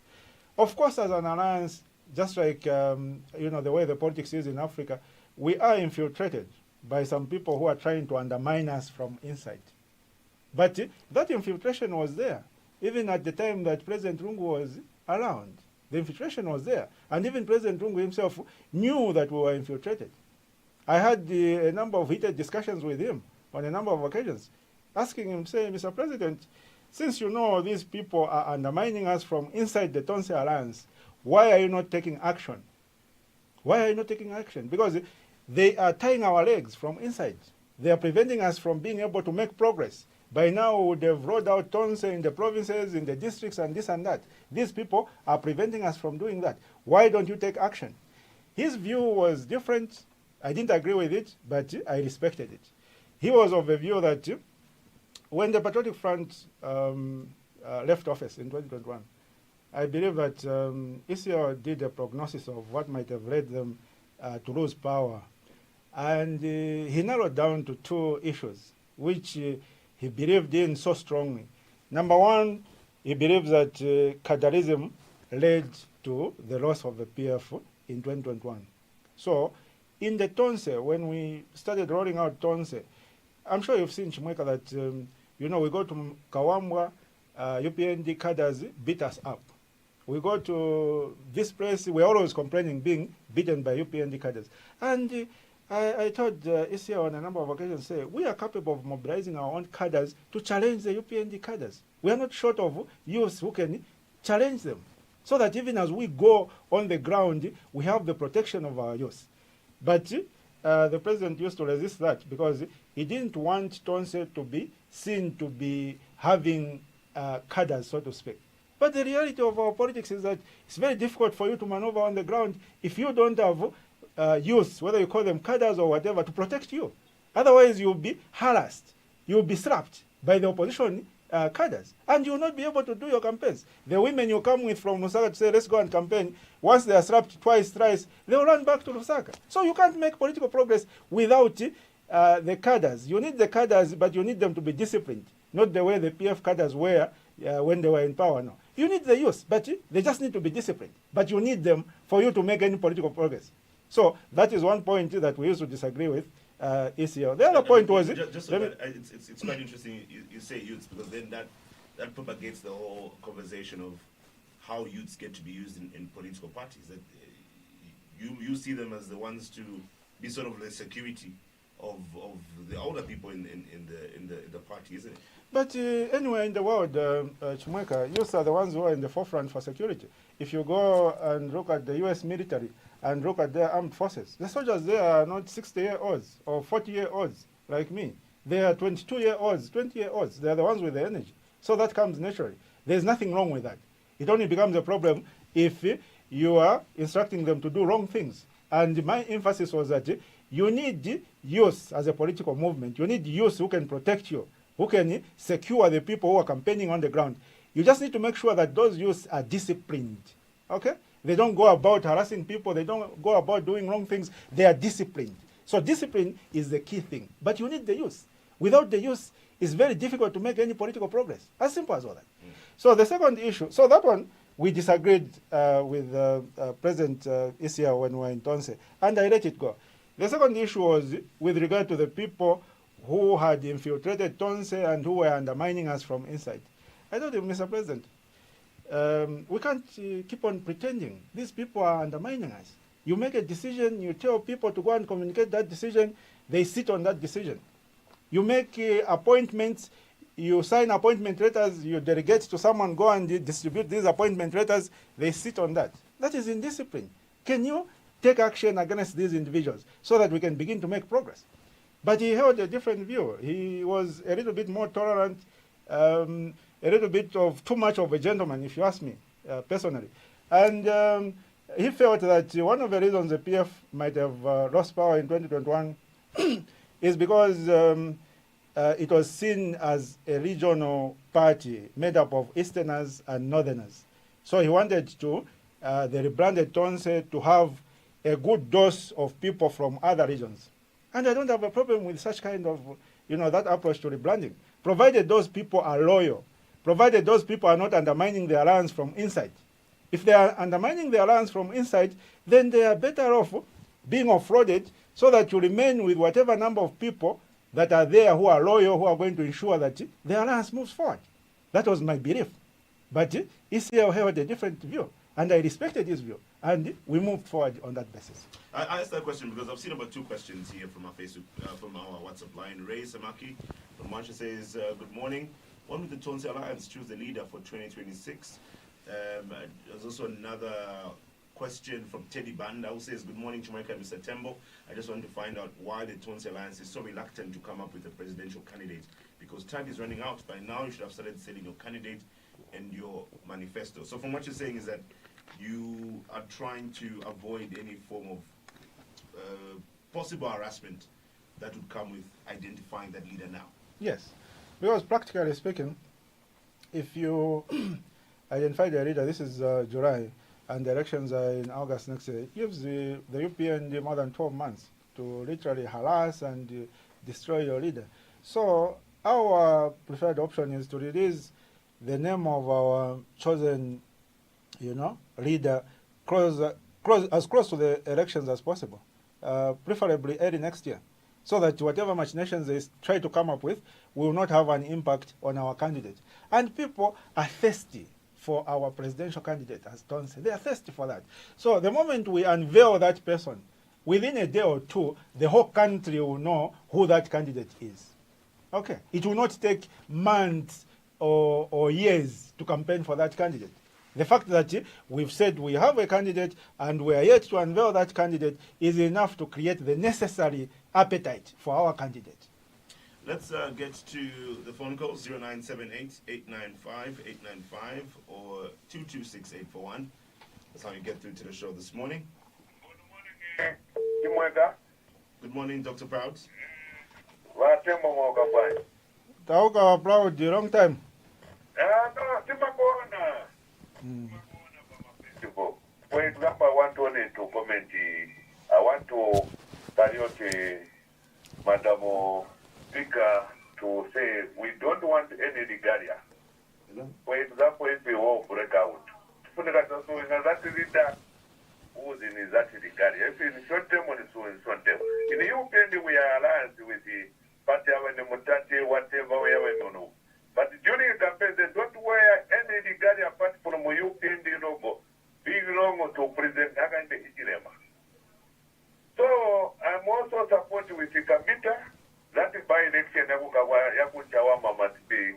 Speaker 1: Of course, as an alliance, just like the way the politics is in Africa, we are infiltrated by some people who are trying to undermine us from inside. But that infiltration was there. Even at the time that President Lungu was around, the infiltration was there. And even President Lungu himself knew that we were infiltrated. I had a number of heated discussions with him on a number of occasions, asking him, saying, Mr. President, since you know these people are undermining us from inside the Tonse Alliance, why are you not taking action? Why are you not taking action? Because they are tying our legs from inside. They are preventing us from being able to make progress. By now, they've rolled out Tonse in the provinces, in the districts, and this and that. These people are preventing us from doing that. Why don't you take action? His view was different. I didn't agree with it, but I respected it. He was of the view that when the Patriotic Front left office in 2021, I believe that ECL did a prognosis of what might have led them to lose power. And he narrowed down to two issues, which he believed in so strongly. Number one, he believes that cadreism led to the loss of the PF in 2021. So in the Tonse, when we started rolling out Tonse, I'm sure you've seen, Chimweka, that we go to Kawambwa, UPND cadres beat us up. We go to this place, we're always complaining being beaten by UPND cadres. And I told ECA on a number of occasions, say, we are capable of mobilizing our own cadres to challenge the UPND cadres. We are not short of youths who can challenge them. So that even as we go on the ground, we have the protection of our youth. But the president used to resist that because he didn't want Tonse to be seen to be having cadres, so to speak. But the reality of our politics is that it's very difficult for you to maneuver on the ground if you don't have youth, whether you call them cadres or whatever, to protect you. Otherwise, you'll be harassed. You'll be slapped by the opposition cadres, and you will not be able to do your campaigns. The women you come with from Lusaka to say, let's go and campaign, once they are slapped twice, thrice, they will run back to Lusaka. So you can't make political progress without the cadres. You need the cadres, but you need them to be disciplined, not the way the PF cadres were when they were in power now. You need the youth, but they just need to be disciplined. But you need them for you to make any political progress. So that is one point that we used to disagree with ECL. The other point was...
Speaker 2: Just so that, it's quite interesting you say youths, because then that propagates the whole conversation of how youths get to be used in political parties. That you see them as the ones to be sort of the security of the older people in the party, isn't it?
Speaker 1: But anywhere in the world, Chumweka, youths are the ones who are in the forefront for security. If you go and look at the U.S. military and look at their armed forces, the soldiers there are not 60-year-olds or 40-year-olds like me. They are 22-year-olds, 20-year-olds. They are the ones with the energy. So that comes naturally. There's nothing wrong with that. It only becomes a problem if you are instructing them to do wrong things. And my emphasis was that you need youth as a political movement. You need youth who can protect you, who can secure the people who are campaigning on the ground. You just need to make sure that those youths are disciplined, okay? They don't go about harassing people. They don't go about doing wrong things. They are disciplined. So discipline is the key thing. But you need the youth. Without the youth, it's very difficult to make any political progress. As simple as all that. So the second issue, so that one, we disagreed with President Isia when we were in Tonse, and I let it go. The second issue was with regard to the people who had infiltrated Tonse and who were undermining us from inside. I told him, Mr. President, we can't keep on pretending. These people are undermining us. You make a decision, you tell people to go and communicate that decision, they sit on that decision. You make appointments, you sign appointment letters, you delegate to someone, go and distribute these appointment letters, they sit on that. That is indiscipline. Can you take action against these individuals so that we can begin to make progress? But he held a different view. He was a little bit more tolerant, a little bit of too much of a gentleman, if you ask me, personally. And he felt that one of the reasons the PF might have lost power in 2021 is because it was seen as a regional party made up of Easterners and Northerners. So he wanted to, the rebranded Tonse, to have a good dose of people from other regions. And I don't have a problem with such kind of, that approach to rebranding, provided those people are loyal, provided those people are not undermining the alliance from inside. If they are undermining the alliance from inside, then they are better off being offloaded so that you remain with whatever number of people that are there who are loyal, who are going to ensure that the alliance moves forward. That was my belief. But ECL held a different view, and I respected his view, and we moved forward on that basis.
Speaker 2: I asked that question because I've seen about 2 questions here from our Facebook, from our WhatsApp line. Ray Samaki from Manchester says, good morning. When will the Tonse Alliance choose the leader for 2026? There's also another question from Teddy Banda who says, good morning, Chumweka and Mr. Tembo. I just want to find out why the Tonse Alliance is so reluctant to come up with a presidential candidate, because time is running out. By now, you should have started selling your candidate and your manifesto. So from what you're saying is that you are trying to avoid any form of possible harassment that would come with identifying that leader now.
Speaker 1: Yes, because practically speaking, if you identify the leader, this is July, and the elections are in August next year, it gives the UPND more than 12 months to literally harass and destroy your leader. So our preferred option is to release the name of our chosen, leader as close to the elections as possible, preferably early next year, so that whatever machinations they try to come up with will not have an impact on our candidate. And people are thirsty for our presidential candidate, as Tonse. They are thirsty for that. So the moment we unveil that person, within a day or two, the whole country will know who that candidate is. Okay? It will not take months or years to campaign for that candidate. The fact that we've said we have a candidate and we are yet to unveil that candidate is enough to create the necessary appetite for our candidate.
Speaker 2: Let's get to the phone call, 0978-895-895 or 226-841. That's how you get through to the show this morning.
Speaker 9: Good morning.
Speaker 2: Good morning, Dr. Proud.
Speaker 1: Tauka Proud, long time.
Speaker 9: For example, I want only to comment. I want to carry out Madam Speaker to say we don't want any regalia. For example, if we war break out, that leader who's in that regalia. If in short term or in short term. In the UPND, we are alliance with the party and the Mutante, whatever we have. But during the campaign, they don't wear any regalia apart from UPND Kamita, that by-election Yakuchawama must be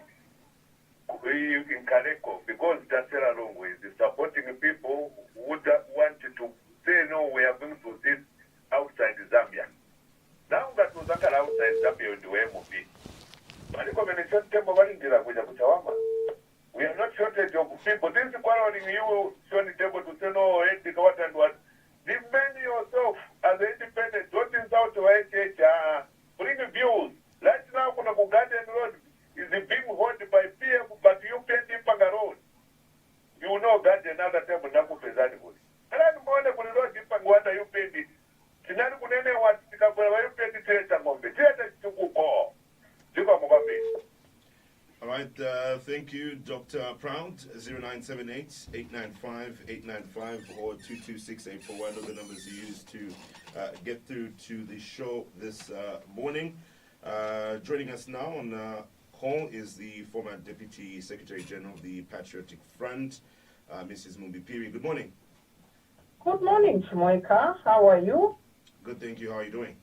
Speaker 9: in Kaleko, because Tasera Longwe is supporting people who would want to say, no, we are going to sit outside Zambia. Now that was outside Zambia in the MOP. But the combination Tembo Kuchawama. We are not shortage of people. This is quarreling you, Shoni Tembo, to say, no, what and what. Defend yourself as an independent. Don't insult to HH. Bring views. Right now, Kunaku Garden Road is being held by PeP, but you can't Panga Road. You know Garden, another Tembo, Naku Pezani. And I'm going to put it on Pangwata, you paid it. Sinani Kunene was to come where you paid the theater of the theater to go.
Speaker 2: All right, thank you, Dr. Proud. 0978-895-895 or 226-841 are the numbers you use to get through to the show this morning. Joining us now on call is the former Deputy Secretary General of the Patriotic Front, Mrs. Mumbipiri. Good morning.
Speaker 10: Good morning, Chimoika. How are you?
Speaker 2: Good, thank you. How are you doing?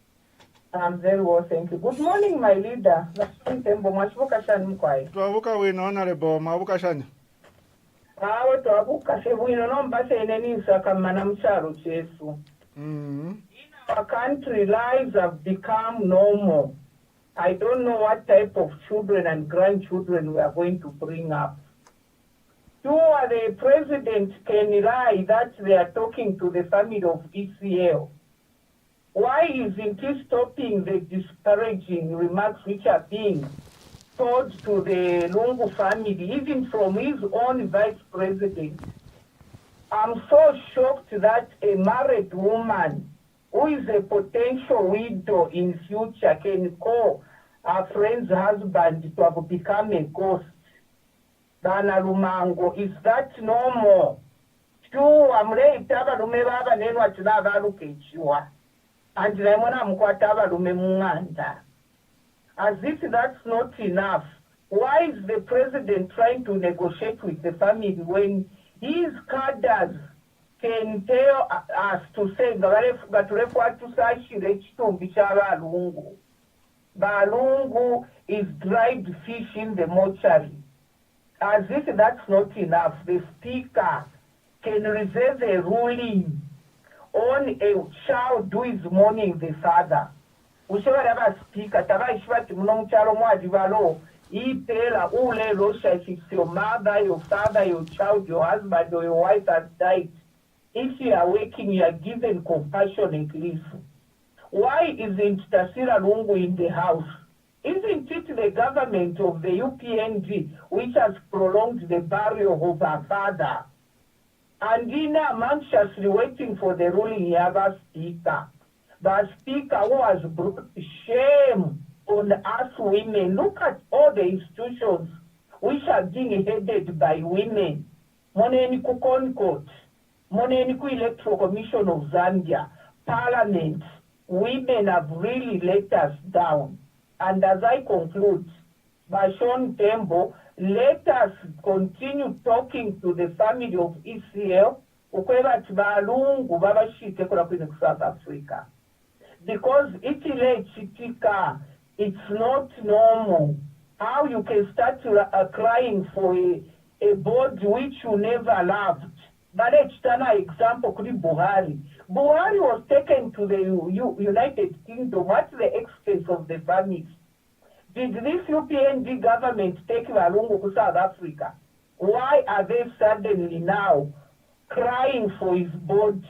Speaker 10: I'm very well, thank you. Good morning, my leader. Tembo, Machuka Shan Mkwai.
Speaker 1: Tuavuka wino honorable Mavuka Shani.
Speaker 10: Tuavuka Shebuino Nombase Neni Sakamana Mcharo Chesu. Our country lives have become normal. I don't know what type of children and grandchildren we are going to bring up. Sure, the president can lie that they are talking to the family of ECL. Why isn't he stopping the disparaging remarks which are being told to the Lungu family, even from his own vice president? I'm so shocked that a married woman who is a potential widow in future can call her friend's husband to have become a ghost. Dana Lumango, is that normal? I'm ready to have a lumeba and what you have a look at you. And as if that's not enough, why is the president trying to negotiate with the family when his cadres can tell us to say Balungu is dried fish in the mortuary? As if that's not enough, the speaker can reserve a ruling on a child who is mourning the father. Whichever speaker, Tabaishwati Munomcharo Mwadivalo, Ipela, Ule, Rosha, if it's your mother, your father, your child, your husband, or your wife has died, if you are waking, you are given compassionate leave. Why isn't Tasira Lungu in the house? Isn't it the government of the UPNG which has prolonged the burial of her father? And in anxiously waiting for the ruling Yava speaker. The speaker who has brought shame on us women. Look at all the institutions which are being headed by women. Moneniku Concord, Moneniku Electoral Commission of Zambia, Parliament. Women have really let us down. And as I conclude, Bashon Tembo, let us continue talking to the family of ECL, South Africa. Because it's not normal how you can start crying for a board which you never loved. But let's turn an example, Buhari. Buhari was taken to the United Kingdom at the expense of the families. Did this UPNG government take Valungu to South Africa? Why are they suddenly now crying for his board?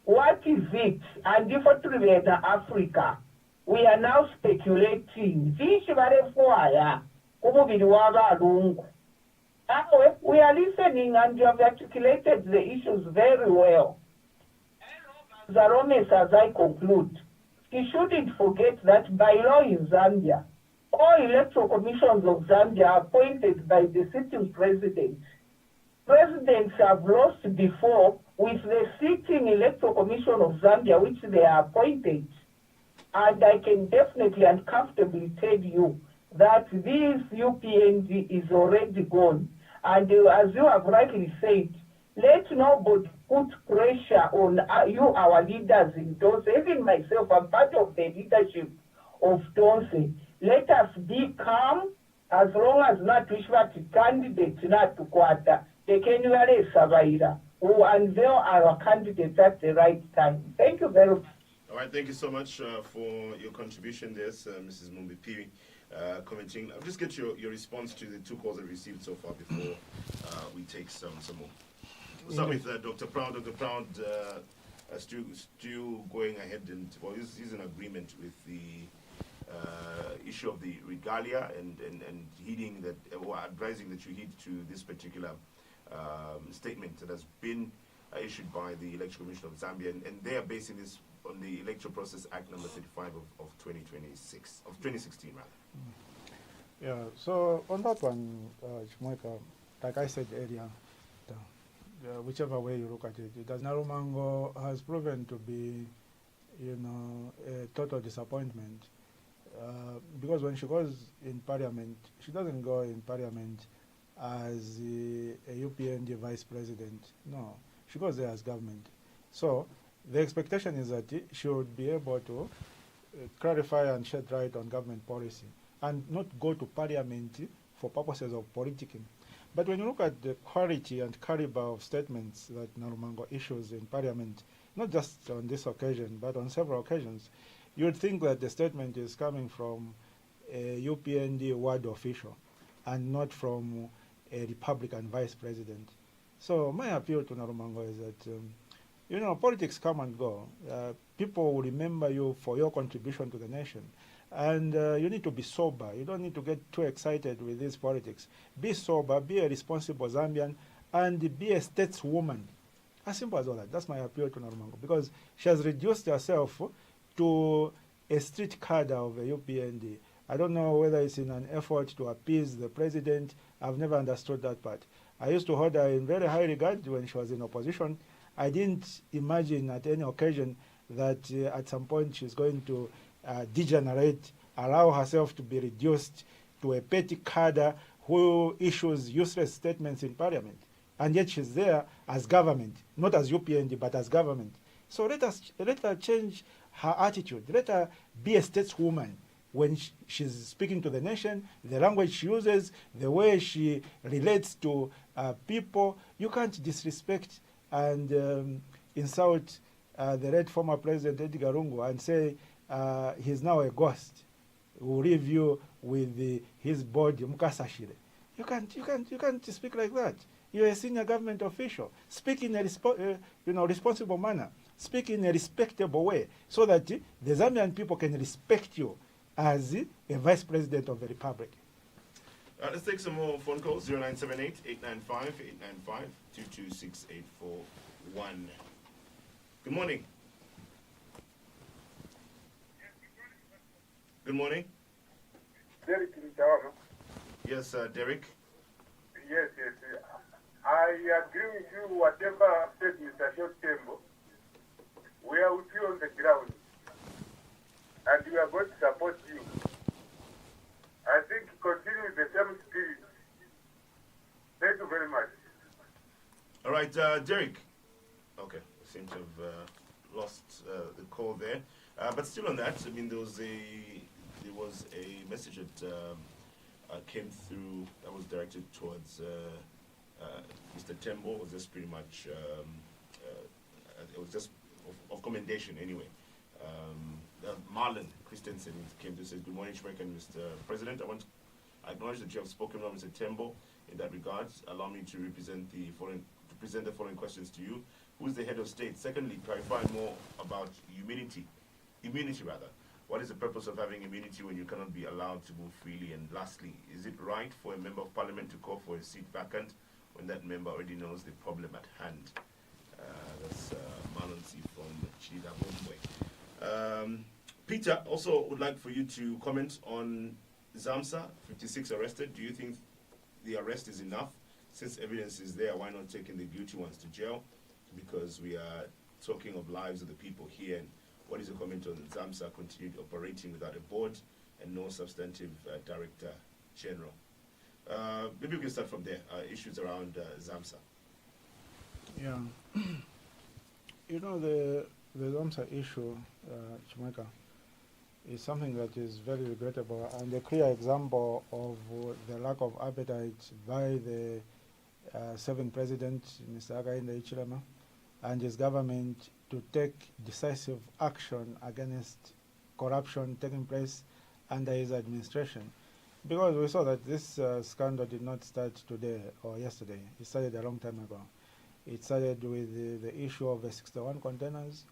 Speaker 10: What is it? And if in Africa, we are now speculating. We are listening and you have articulated the issues very well. Zaromes, as I conclude, he shouldn't forget that by law in Zambia, all electoral commissions of Zambia are appointed by the sitting president. Presidents have lost before with the sitting electoral commission of Zambia, which they are appointed. And I can definitely and comfortably tell you that this UPNG is already gone. And as you have rightly said, let nobody put pressure on you, our leaders in those. Even myself, I'm part of the leadership of Tonse. Let us be calm as long as not Wishwati candidates not to quarter. They can survive. We will unveil our candidates at the right time. Thank you very much.
Speaker 2: All right, thank you so much for your contribution there, Mrs. Mumbi P. Commenting. I'll just get your response to the two calls I've received so far before we take some more. We'll start with Dr. Proud. Dr. Proud, still going ahead and, well, he's in agreement with the issue of the regalia and heeding that, or advising that you heed to this particular statement that has been issued by the Electoral Commission of Zambia, and they are basing this on the Electoral Process Act number 35 of 2016 rather.
Speaker 1: Yeah, so on that one, Chimoika, like I said earlier, whichever way you look at it, Narumango has proven to be, a total disappointment. Because when she goes in parliament, she doesn't go in parliament as a UPND vice president. No, she goes there as government. So the expectation is that she would be able to clarify and shed light on government policy and not go to parliament for purposes of politicking. But when you look at the quality and caliber of statements that Narumango issues in parliament, not just on this occasion, but on several occasions, you would think that the statement is coming from a UPND ward official and not from a Republican vice president. So my appeal to Narumango is that, politics come and go. People will remember you for your contribution to the nation. And you need to be sober. You don't need to get too excited with this politics. Be sober, be a responsible Zambian, and be a stateswoman. As simple as all that. That's my appeal to Narumango, because she has reduced herself to a street cadre of a UPND. I don't know whether it's in an effort to appease the president. I've never understood that part. I used to hold her in very high regard when she was in opposition. I didn't imagine at any occasion that at some point she's going to degenerate, allow herself to be reduced to a petty cadre who issues useless statements in parliament. And yet she's there as government, not as UPND, but as government. So let her change her attitude. Let her be a stateswoman when she's speaking to the nation, the language she uses, the way she relates to people. You can't disrespect and insult the late former President Edgar Lungu and say he's now a ghost who will leave you with his body, Mukasashire. You can't speak like that. You're a senior government official. Speak in a responsible manner. Speak in a respectable way so that the Zambian people can respect you as a vice president of the republic.
Speaker 2: Let's take some more phone calls. 0978 895 895 226 Good morning. Good morning.
Speaker 9: Derek in Tawama.
Speaker 2: Yes, Derek.
Speaker 9: Yes. I agree with you, whatever said Mr. Tembo. We are with you on the ground, and we are going to support you. I think continue with the same spirit. Thank you very much.
Speaker 2: All right, Derek. Okay, I seem to have lost the call there. But still on that, I mean, there was a message that came through that was directed towards Mr. Tembo. It was just pretty much, it was just of commendation anyway. Marlon Christensen came to say, good morning, Shmeka and Mr. President. I acknowledge that you have spoken well, Mr. Tembo. In that regard, allow me to present the following questions to you. Who is the head of state? Secondly, clarify more about immunity. What is the purpose of having immunity when you cannot be allowed to move freely? And lastly, is it right for a member of parliament to call for a seat vacant when that member already knows the problem at hand? That's Marlon C. from Chida Bombay. Peter also would like for you to comment on ZAMSA, 56 arrested. Do you think the arrest is enough? Since evidence is there, why not taking the guilty ones to jail? Because we are talking of lives of the people here. And what is your comment on ZAMSA continued operating without a board and no substantive director general? Maybe we can start from there. Issues around ZAMSA.
Speaker 1: Yeah. The ZAMSA issue, Chimeka, is something that is very regrettable and a clear example of the lack of appetite by the serving president, Mr. Hakainde Hichilema, and his government to take decisive action against corruption taking place under his administration. Because we saw that this scandal did not start today or yesterday. It started a long time ago. It started with the issue of the 61 containers.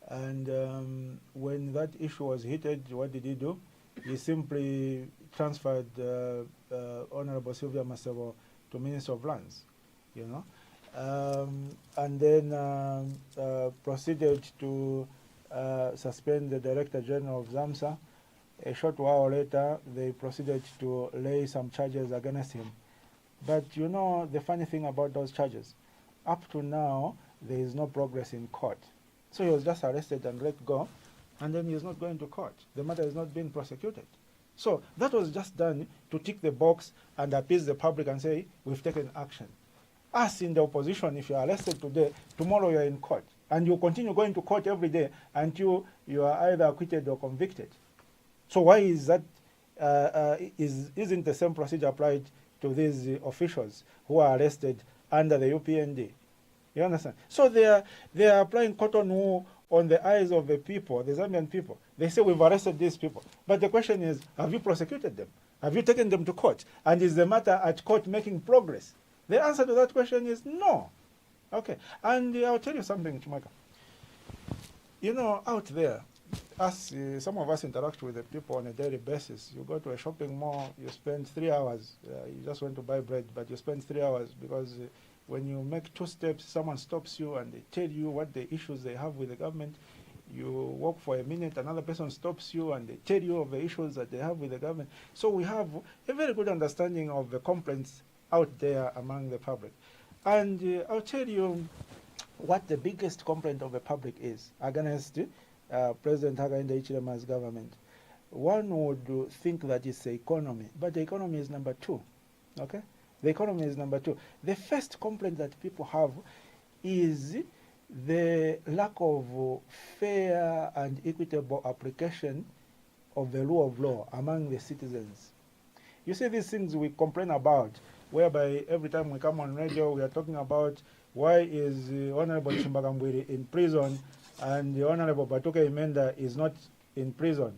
Speaker 1: And when that issue was heated, what did he do? He simply transferred Honorable Sylvia Masebo to Minister of Lands, you know, and then proceeded to suspend the Director General of ZAMSA. A short while later, they proceeded to lay some charges against him. But you know the funny thing about those charges, up to now, there is no progress in court. So he was just arrested and let go, and then he is not going to court. The matter is not being prosecuted. So that was just done to tick the box and appease the public and say, we've taken action. Us in the opposition, if you are arrested today, tomorrow you are in court. And you continue going to court every day until you are either acquitted or convicted. So why is that, isn't the same procedure applied to these officials who are arrested under the UPND? You understand? So they are applying cotton wool on the eyes of the people, the Zambian people. They say, we've arrested these people. But the question is, have you prosecuted them? Have you taken them to court? And is the matter at court making progress? The answer to that question is no. Okay. And I'll tell you something, Chimaka. You know, out there, some of us interact with the people on a daily basis. You go to a shopping mall, you spend 3 hours. You just went to buy bread, but you spend 3 hours because when you make 2 steps, someone stops you and they tell you what the issues they have with the government. You walk for a minute, another person stops you and they tell you of the issues that they have with the government. So we have a very good understanding of the complaints out there among the public. And I'll tell you what the biggest complaint of the public is against President Hakainde Hichilema's government. One would think that it's the economy, but the economy is number 2, okay? The economy is number 2. The first complaint that people have is the lack of fair and equitable application of the rule of law among the citizens. You see these things we complain about, whereby every time we come on radio, we are talking about why is Honorable Chimbagambwiri in prison and the Honorable Batuke Imenda is not in prison.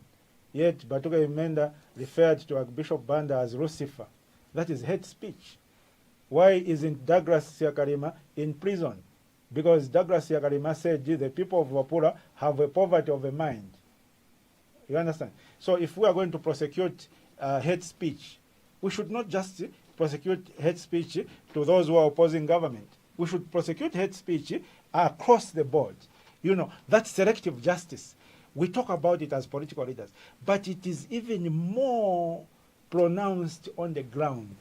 Speaker 1: Yet Batuke Imenda referred to Archbishop Banda as Lucifer. That is hate speech. Why isn't Douglas Siakarima in prison? Because Douglas Siakarima said the people of Wapura have a poverty of the mind. You understand? So if we are going to prosecute hate speech, we should not just prosecute hate speech to those who are opposing government. We should prosecute hate speech across the board. You know, that's selective justice. We talk about it as political leaders, but it is even more pronounced on the ground.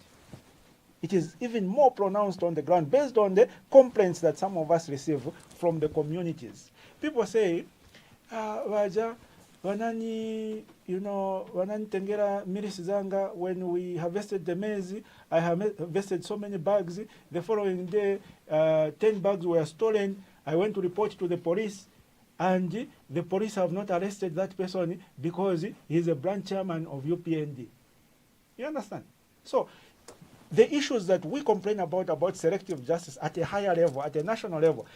Speaker 1: It is even more pronounced on the ground based on the complaints that some of us receive from the communities. People say, Waja, wanani, you know, wanani tengera milisi zanga, when we harvested the maize, I harvested so many bags. The following day, 10 bags were stolen. I went to report to the police, and the police have not arrested that person because he's a branch chairman of UPND. You understand? So the issues that we complain about selective justice at a higher level, at a national level,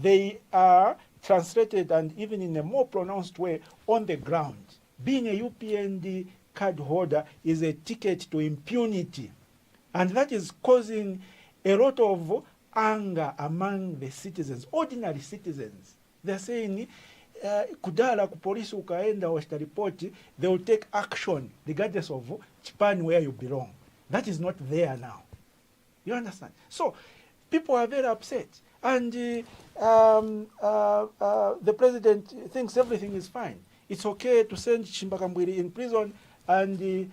Speaker 1: they are translated and even in a more pronounced way on the ground. Being a UPND card holder is a ticket to impunity. And that is causing a lot of anger among the citizens, ordinary citizens. They're saying, kudala kupolisi ukaenda washitaripoti, they will take action regardless of Japan where you belong. That is not there now. You understand? So people are very upset. And the president thinks everything is fine. It's okay to send Chimbagambwiri in prison. And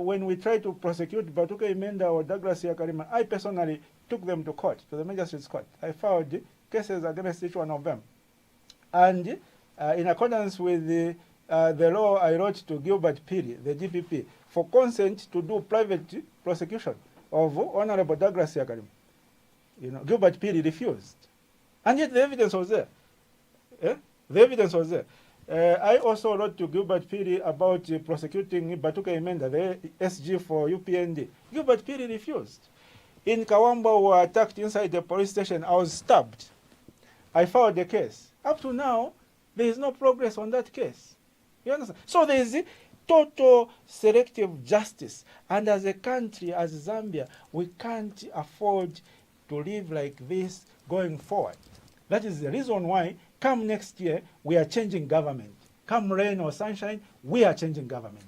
Speaker 1: when we try to prosecute Batuke Imenda or Douglas Yakarima, I personally took them to court, to the Magistrates Court. I filed cases against each one of them. And in accordance with the law, I wrote to Gilbert Piri, the DPP, for consent to do private prosecution of Honorable Douglas Yakarim. You know, Gilbert Piri refused. And yet the evidence was there. The evidence was there. I also wrote to Gilbert Piri about prosecuting Batuka Imenda, the SG for UPND. Gilbert Piri refused. In Kawamba, we were attacked inside the police station. I was stabbed. I filed the case. Up to now, there is no progress on that case. You understand? So there is total selective justice. And as a country, as Zambia, we can't afford to live like this going forward. That is the reason why, come next year, we are changing government. Come rain or sunshine, we are changing government.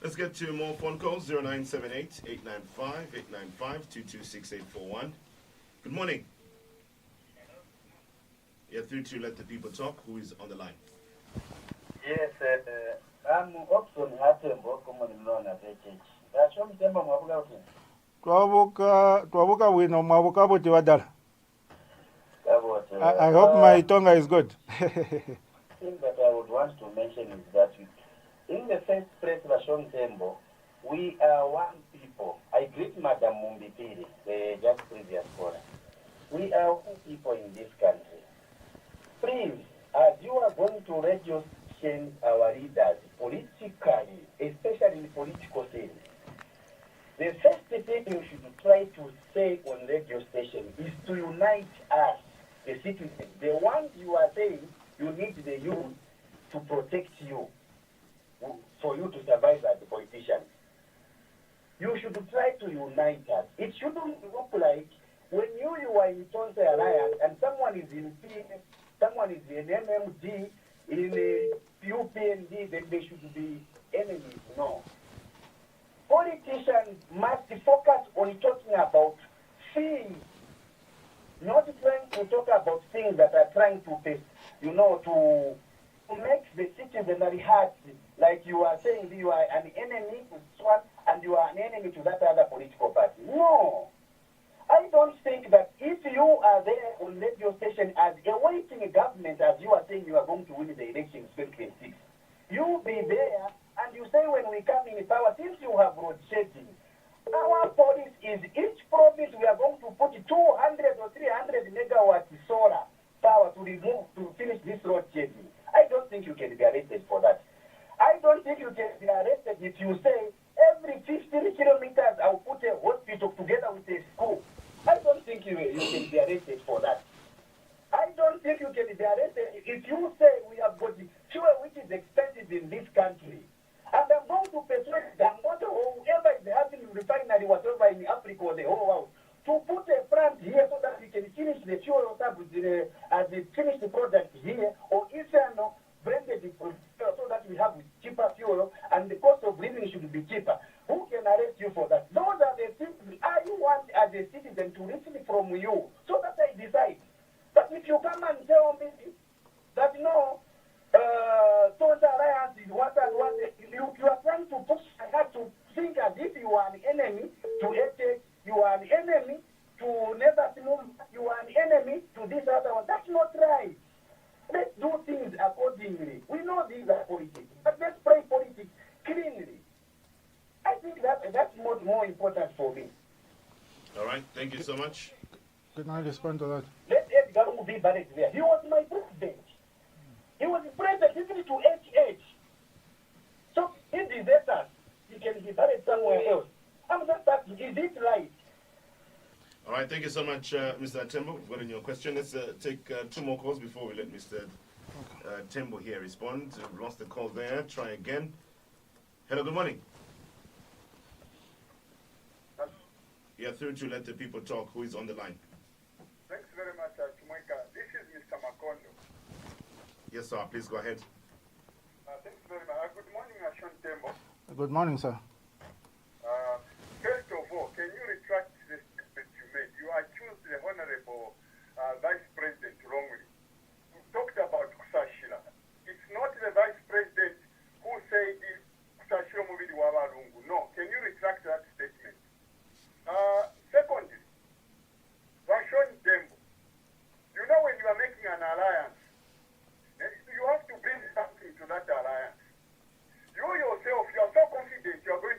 Speaker 2: Let's get to more phone calls. 0978 895 895 226841. Good morning. You're through to Let the People Talk. Who is on the line?
Speaker 11: Yes, I'm Opson Tembo, common known as HH. That's from Tembo Mabuka.
Speaker 1: Twabuka wino mwabuka buti wadala. I hope my Tonga is good.
Speaker 11: The thing that I would want to mention is that in the first place, Vashon Tembo, we are one people. I greet Madam Mumbipiri, the just previous caller. We are one people in this country. Please, as you are going to radio station our leaders politically, especially in political sense, the first thing you should try to say on radio station is to unite us, the citizens. The ones you are saying you need the youth to protect you, for you to survive as a politician. You should try to unite us. It shouldn't look like when you are in Tonse Alliance and someone is in PeP, someone is in MMD, in UPND, then they should be enemies. No. Politicians must focus on talking about things, not trying to talk about things that are trying to, to make the citizenry happy. Like you are saying, you are an enemy to one and you are an enemy to that other political party. No. I don't think that if you are there on radio station as awaiting a government, as you are saying you are going to win the elections 2026, you be there and you say when we come in power, since you have road shedding, our policy is each province we are going to put 200 or 300 megawatt solar power to finish this road shedding. I don't think you can be arrested for that. I don't think you can be arrested if you say every 15 kilometers I'll put a hospital together with a school. I don't think you can be arrested for that. I don't think you can be arrested if you say we have got fuel which is expensive in this country. And I'm going to persuade them, whoever is having refinery, whatever in Africa or the whole world, to put a plant here so that we can finish the fuel as the finished product here, or ethanol blended so that we have cheaper fuel and the cost of living should be cheaper. Who can arrest you for that? Those are the things I want as a citizen to listen from you so that I decide. But if you come and tell me that no, Tonse Alliance is what and what, you are trying to push, I have to think as if you are an enemy to HH, you are an enemy to Nebasimum, you are an enemy to this other one. That's not right. Let's do things accordingly. We know these are politics, but let's play politics cleanly. I think that's more important for me.
Speaker 2: All right, thank you so much.
Speaker 1: Can I respond to that?
Speaker 11: Let Edgar be buried there. He was my president. He was president even to HH. So he deserts us. He can be buried somewhere else. I'm just asking, is it right?
Speaker 2: All right, thank you so much, Mr. Tembo. We've got in your question. Let's take two more calls before we let Mr. Tembo here respond. We've lost the call there. Try again. Hello, good morning. You're through to Let the People Talk. Who is on the line?
Speaker 12: Thanks very much, Tumoika. This is Mr. Makondo.
Speaker 2: Yes, sir. Please go ahead.
Speaker 12: Thanks very much. Good morning, Ashon Tembo.
Speaker 1: Good morning, sir.
Speaker 12: First of all, can you retract the statement you made? You accused the Honorable Vice President wrongly. You talked about Kusashira. It's not the Vice President who said Kusashira Mubiri Wabalungu. No. Can you retract that statement? Secondly, Vashon Tembo, you know when you are making an alliance, you have to bring something to that alliance. You yourself, you are so confident you are going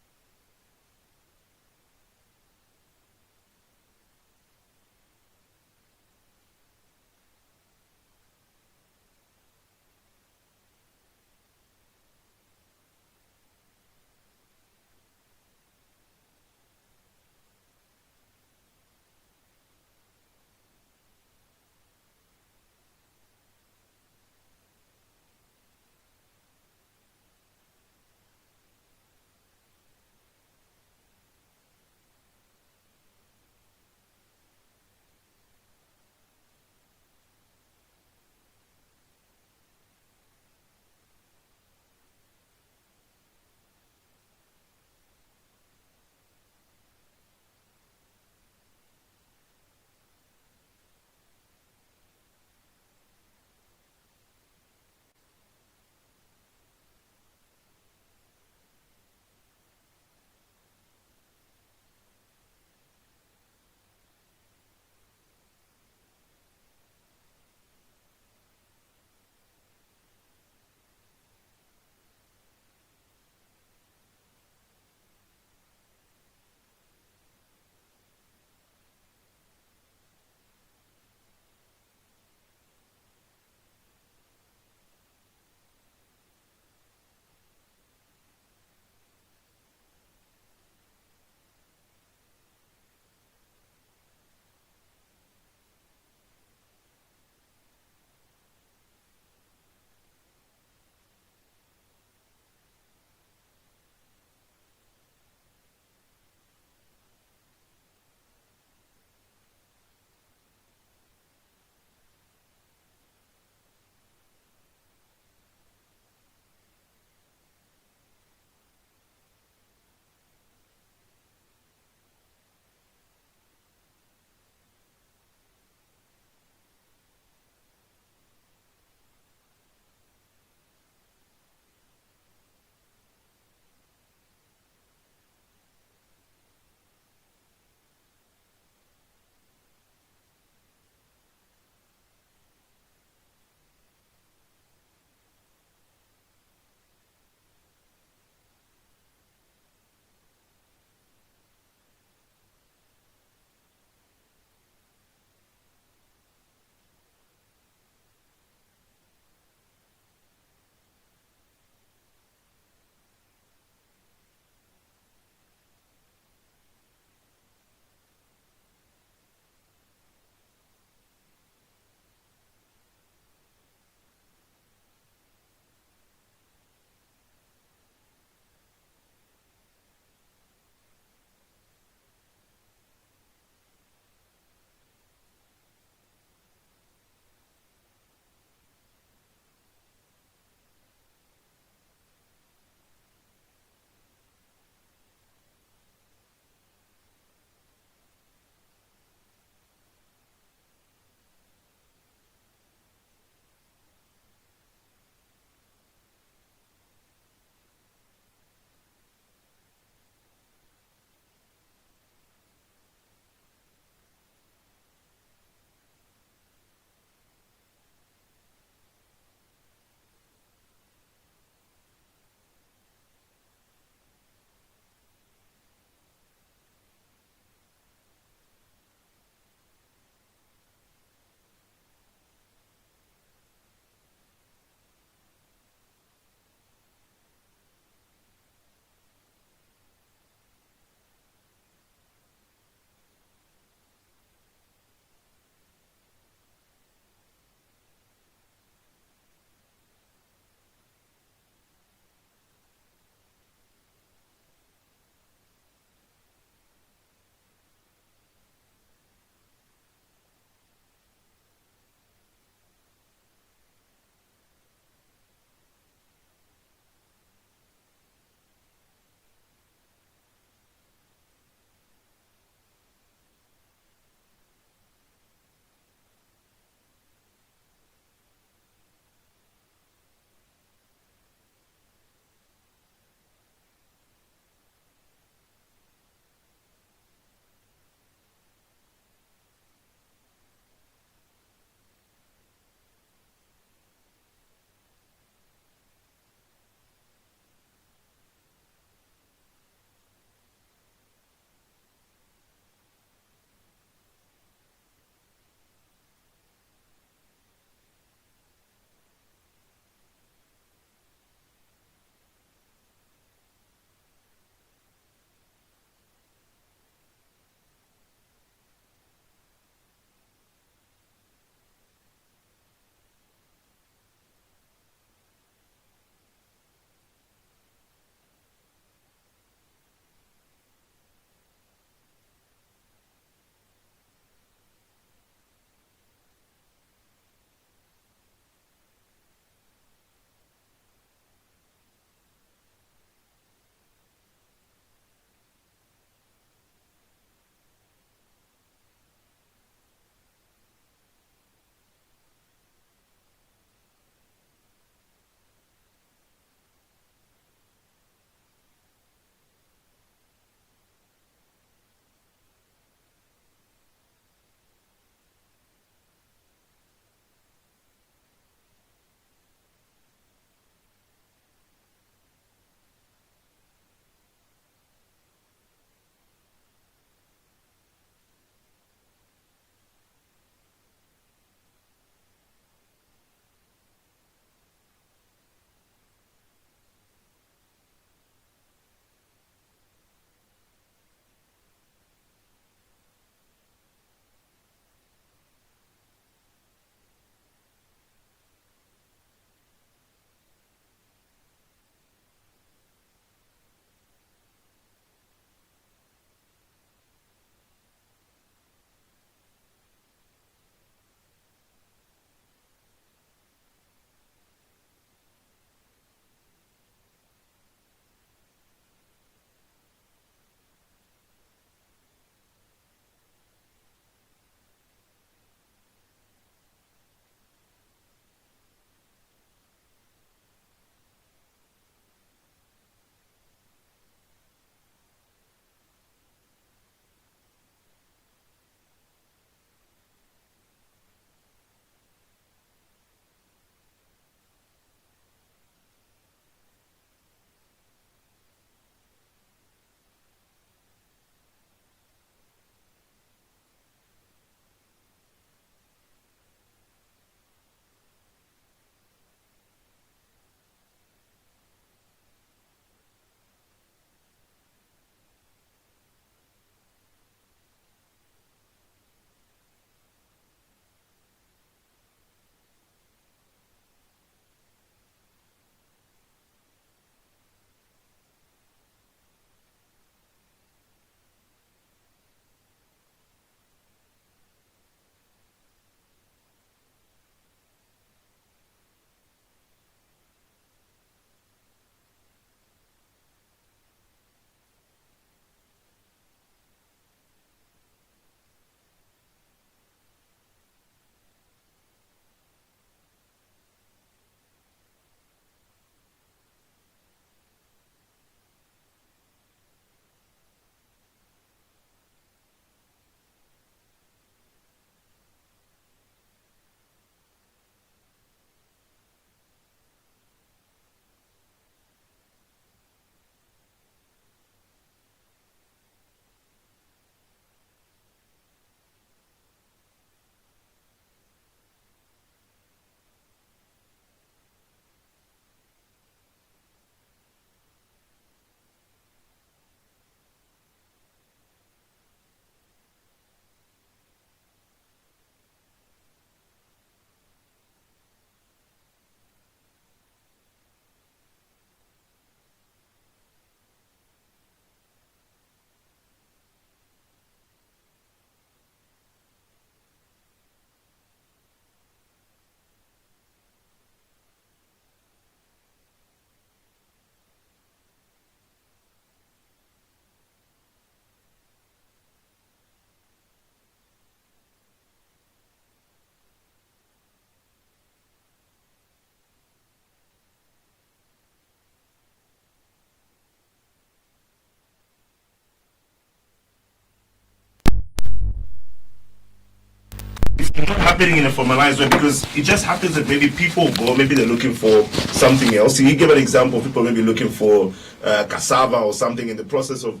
Speaker 2: happening in a formalized way? Because it just happens that maybe people go, maybe they're looking for something else. You give an example, people maybe looking for cassava or something in the process of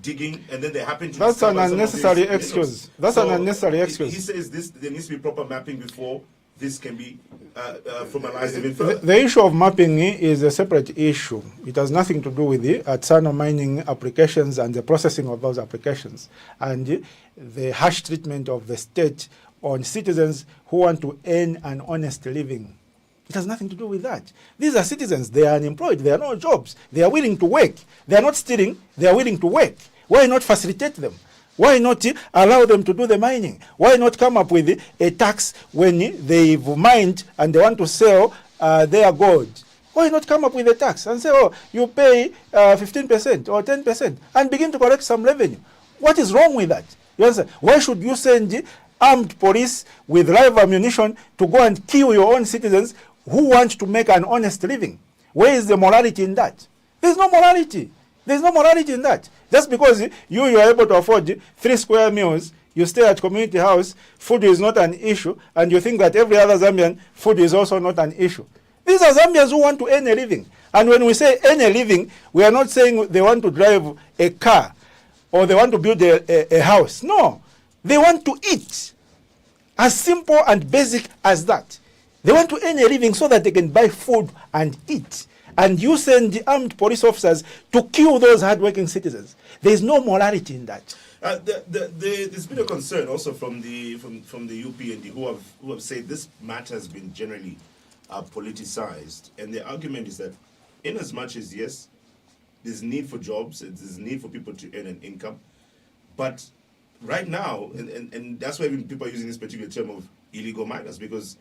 Speaker 2: digging, and then they happen to...
Speaker 1: That's an unnecessary excuse. That's an unnecessary excuse.
Speaker 2: He says there needs to be proper mapping before this can be formalized even further.
Speaker 1: The issue of mapping is a separate issue. It has nothing to do with the artisanal mining applications and the processing of those applications and the harsh treatment of the state on citizens who want to earn an honest living. It has nothing to do with that. These are citizens. They are unemployed. They are no jobs. They are willing to work. They are not stealing. They are willing to work. Why not facilitate them? Why not allow them to do the mining? Why not come up with a tax when they've mined and they want to sell their gold? Why not come up with a tax and say, oh, you pay 15% or 10% and begin to collect some revenue? What is wrong with that? You understand? Why should you send armed police with live ammunition to go and kill your own citizens who want to make an honest living? Where is the morality in that? There's no morality. There's no morality in that. Just because you are able to afford 3 square meals, you stay at community house, food is not an issue, and you think that every other Zambian, food is also not an issue. These are Zambians who want to earn a living. And when we say earn a living, we are not saying they want to drive a car or they want to build a house. No. They want to eat. As simple and basic as that. They want to earn a living so that they can buy food and eat. And you send the armed police officers to kill those hardworking citizens. There is no morality in that.
Speaker 2: There's been a concern also from the UPND who have said this matter has been generally politicized, and the argument is that in as much as yes, there's need for jobs, there's need for people to earn an income, but right now, and that's why even people are using this particular term of illegal miners, because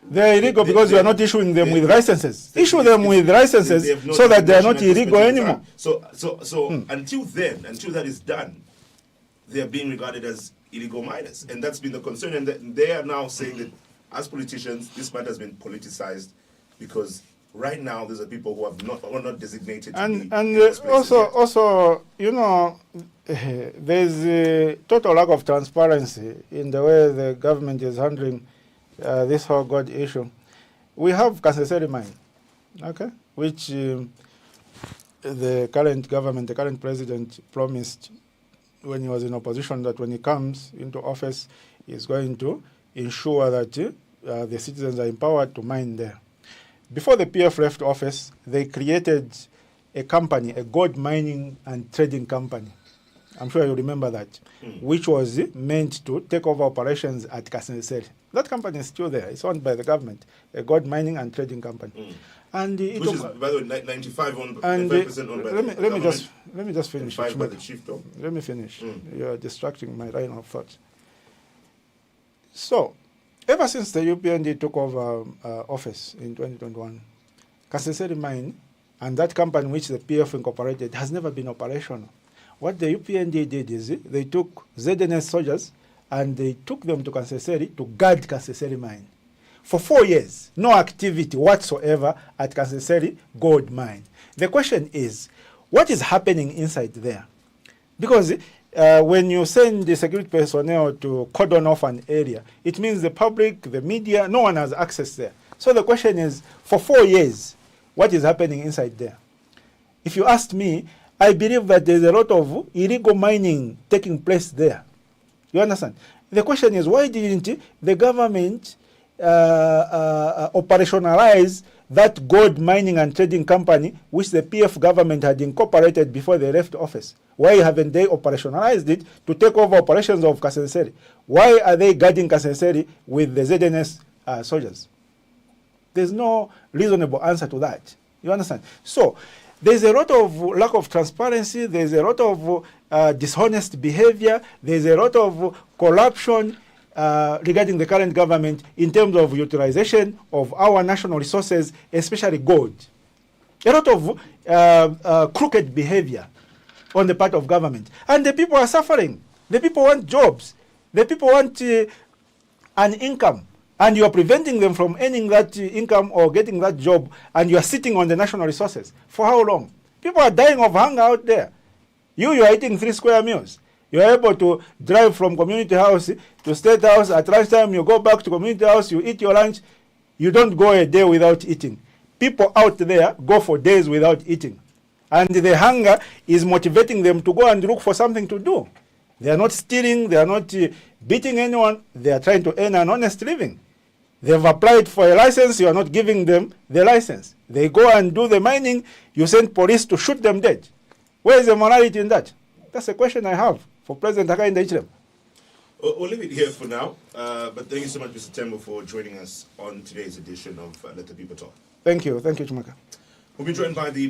Speaker 1: they're illegal because you are not issuing them with licenses. Issue them with licenses so that they are not illegal anymore.
Speaker 2: So until that is done, they are being regarded as illegal miners, and that's been the concern. And they are now saying that as politicians, this matter has been politicized because right now there's people who are not designated.
Speaker 1: And also, you know, there's a total lack of transparency in the way the government is handling this whole gold issue. We have Kaseseri mine, okay, which the current government, the current president promised when he was in opposition that when he comes into office, he is going to ensure that the citizens are empowered to mine there. Before the PF left office, they created a company, a gold mining and trading company. I'm sure you remember that, which was meant to take over operations at Kaseseri. That company is still there. It's owned by the government, a gold mining and trading company. And
Speaker 2: which is, by the way, 95% owned by the government.
Speaker 1: Let me just finish.
Speaker 2: 5 by the chiefdom.
Speaker 1: Let me finish. You are distracting my line of thought. So, ever since the UPND took over office in 2021, Kaseseri mine and that company which the PF incorporated has never been operational. What the UPND did is they took ZNS soldiers and they took them to Kaseseri to guard Kaseseri mine. For 4 years, no activity whatsoever at Kaseseri gold mine. The question is, what is happening inside there? Because when you send the security personnel to cordon off an area, it means the public, the media, no one has access there. So the question is, for 4 years, what is happening inside there? If you asked me, I believe that there's a lot of illegal mining taking place there. You understand? The question is, why didn't the government operationalize that gold mining and trading company which the PF government had incorporated before they left office? Why haven't they operationalized it to take over operations of Kaseseri? Why are they guarding Kaseseri with the ZNS soldiers? There's no reasonable answer to that. You understand? So there's a lot of lack of transparency. There's a lot of dishonest behavior. There's a lot of corruption regarding the current government in terms of utilization of our national resources, especially gold. A lot of crooked behavior on the part of government. And the people are suffering. The people want jobs. The people want an income. And you are preventing them from earning that income or getting that job, and you are sitting on the national resources. For how long? People are dying of hunger out there. You are eating 3 square meals. You are able to drive from community house to state house. At lunchtime, you go back to community house, you eat your lunch. You don't go a day without eating. People out there go for days without eating. And the hunger is motivating them to go and look for something to do. They are not stealing, they are not beating anyone, they are trying to earn an honest living. They have applied for a license, you are not giving them the license. They go and do the mining, you send police to shoot them dead. Where is the morality in that? That's a question I have for President Hakainde Hichilema.
Speaker 2: We'll leave it here for now, but thank you so much, Mr. Tembo, for joining us on today's edition of Let the People Talk.
Speaker 1: Thank you, Chumaka.
Speaker 2: We'll be joined by the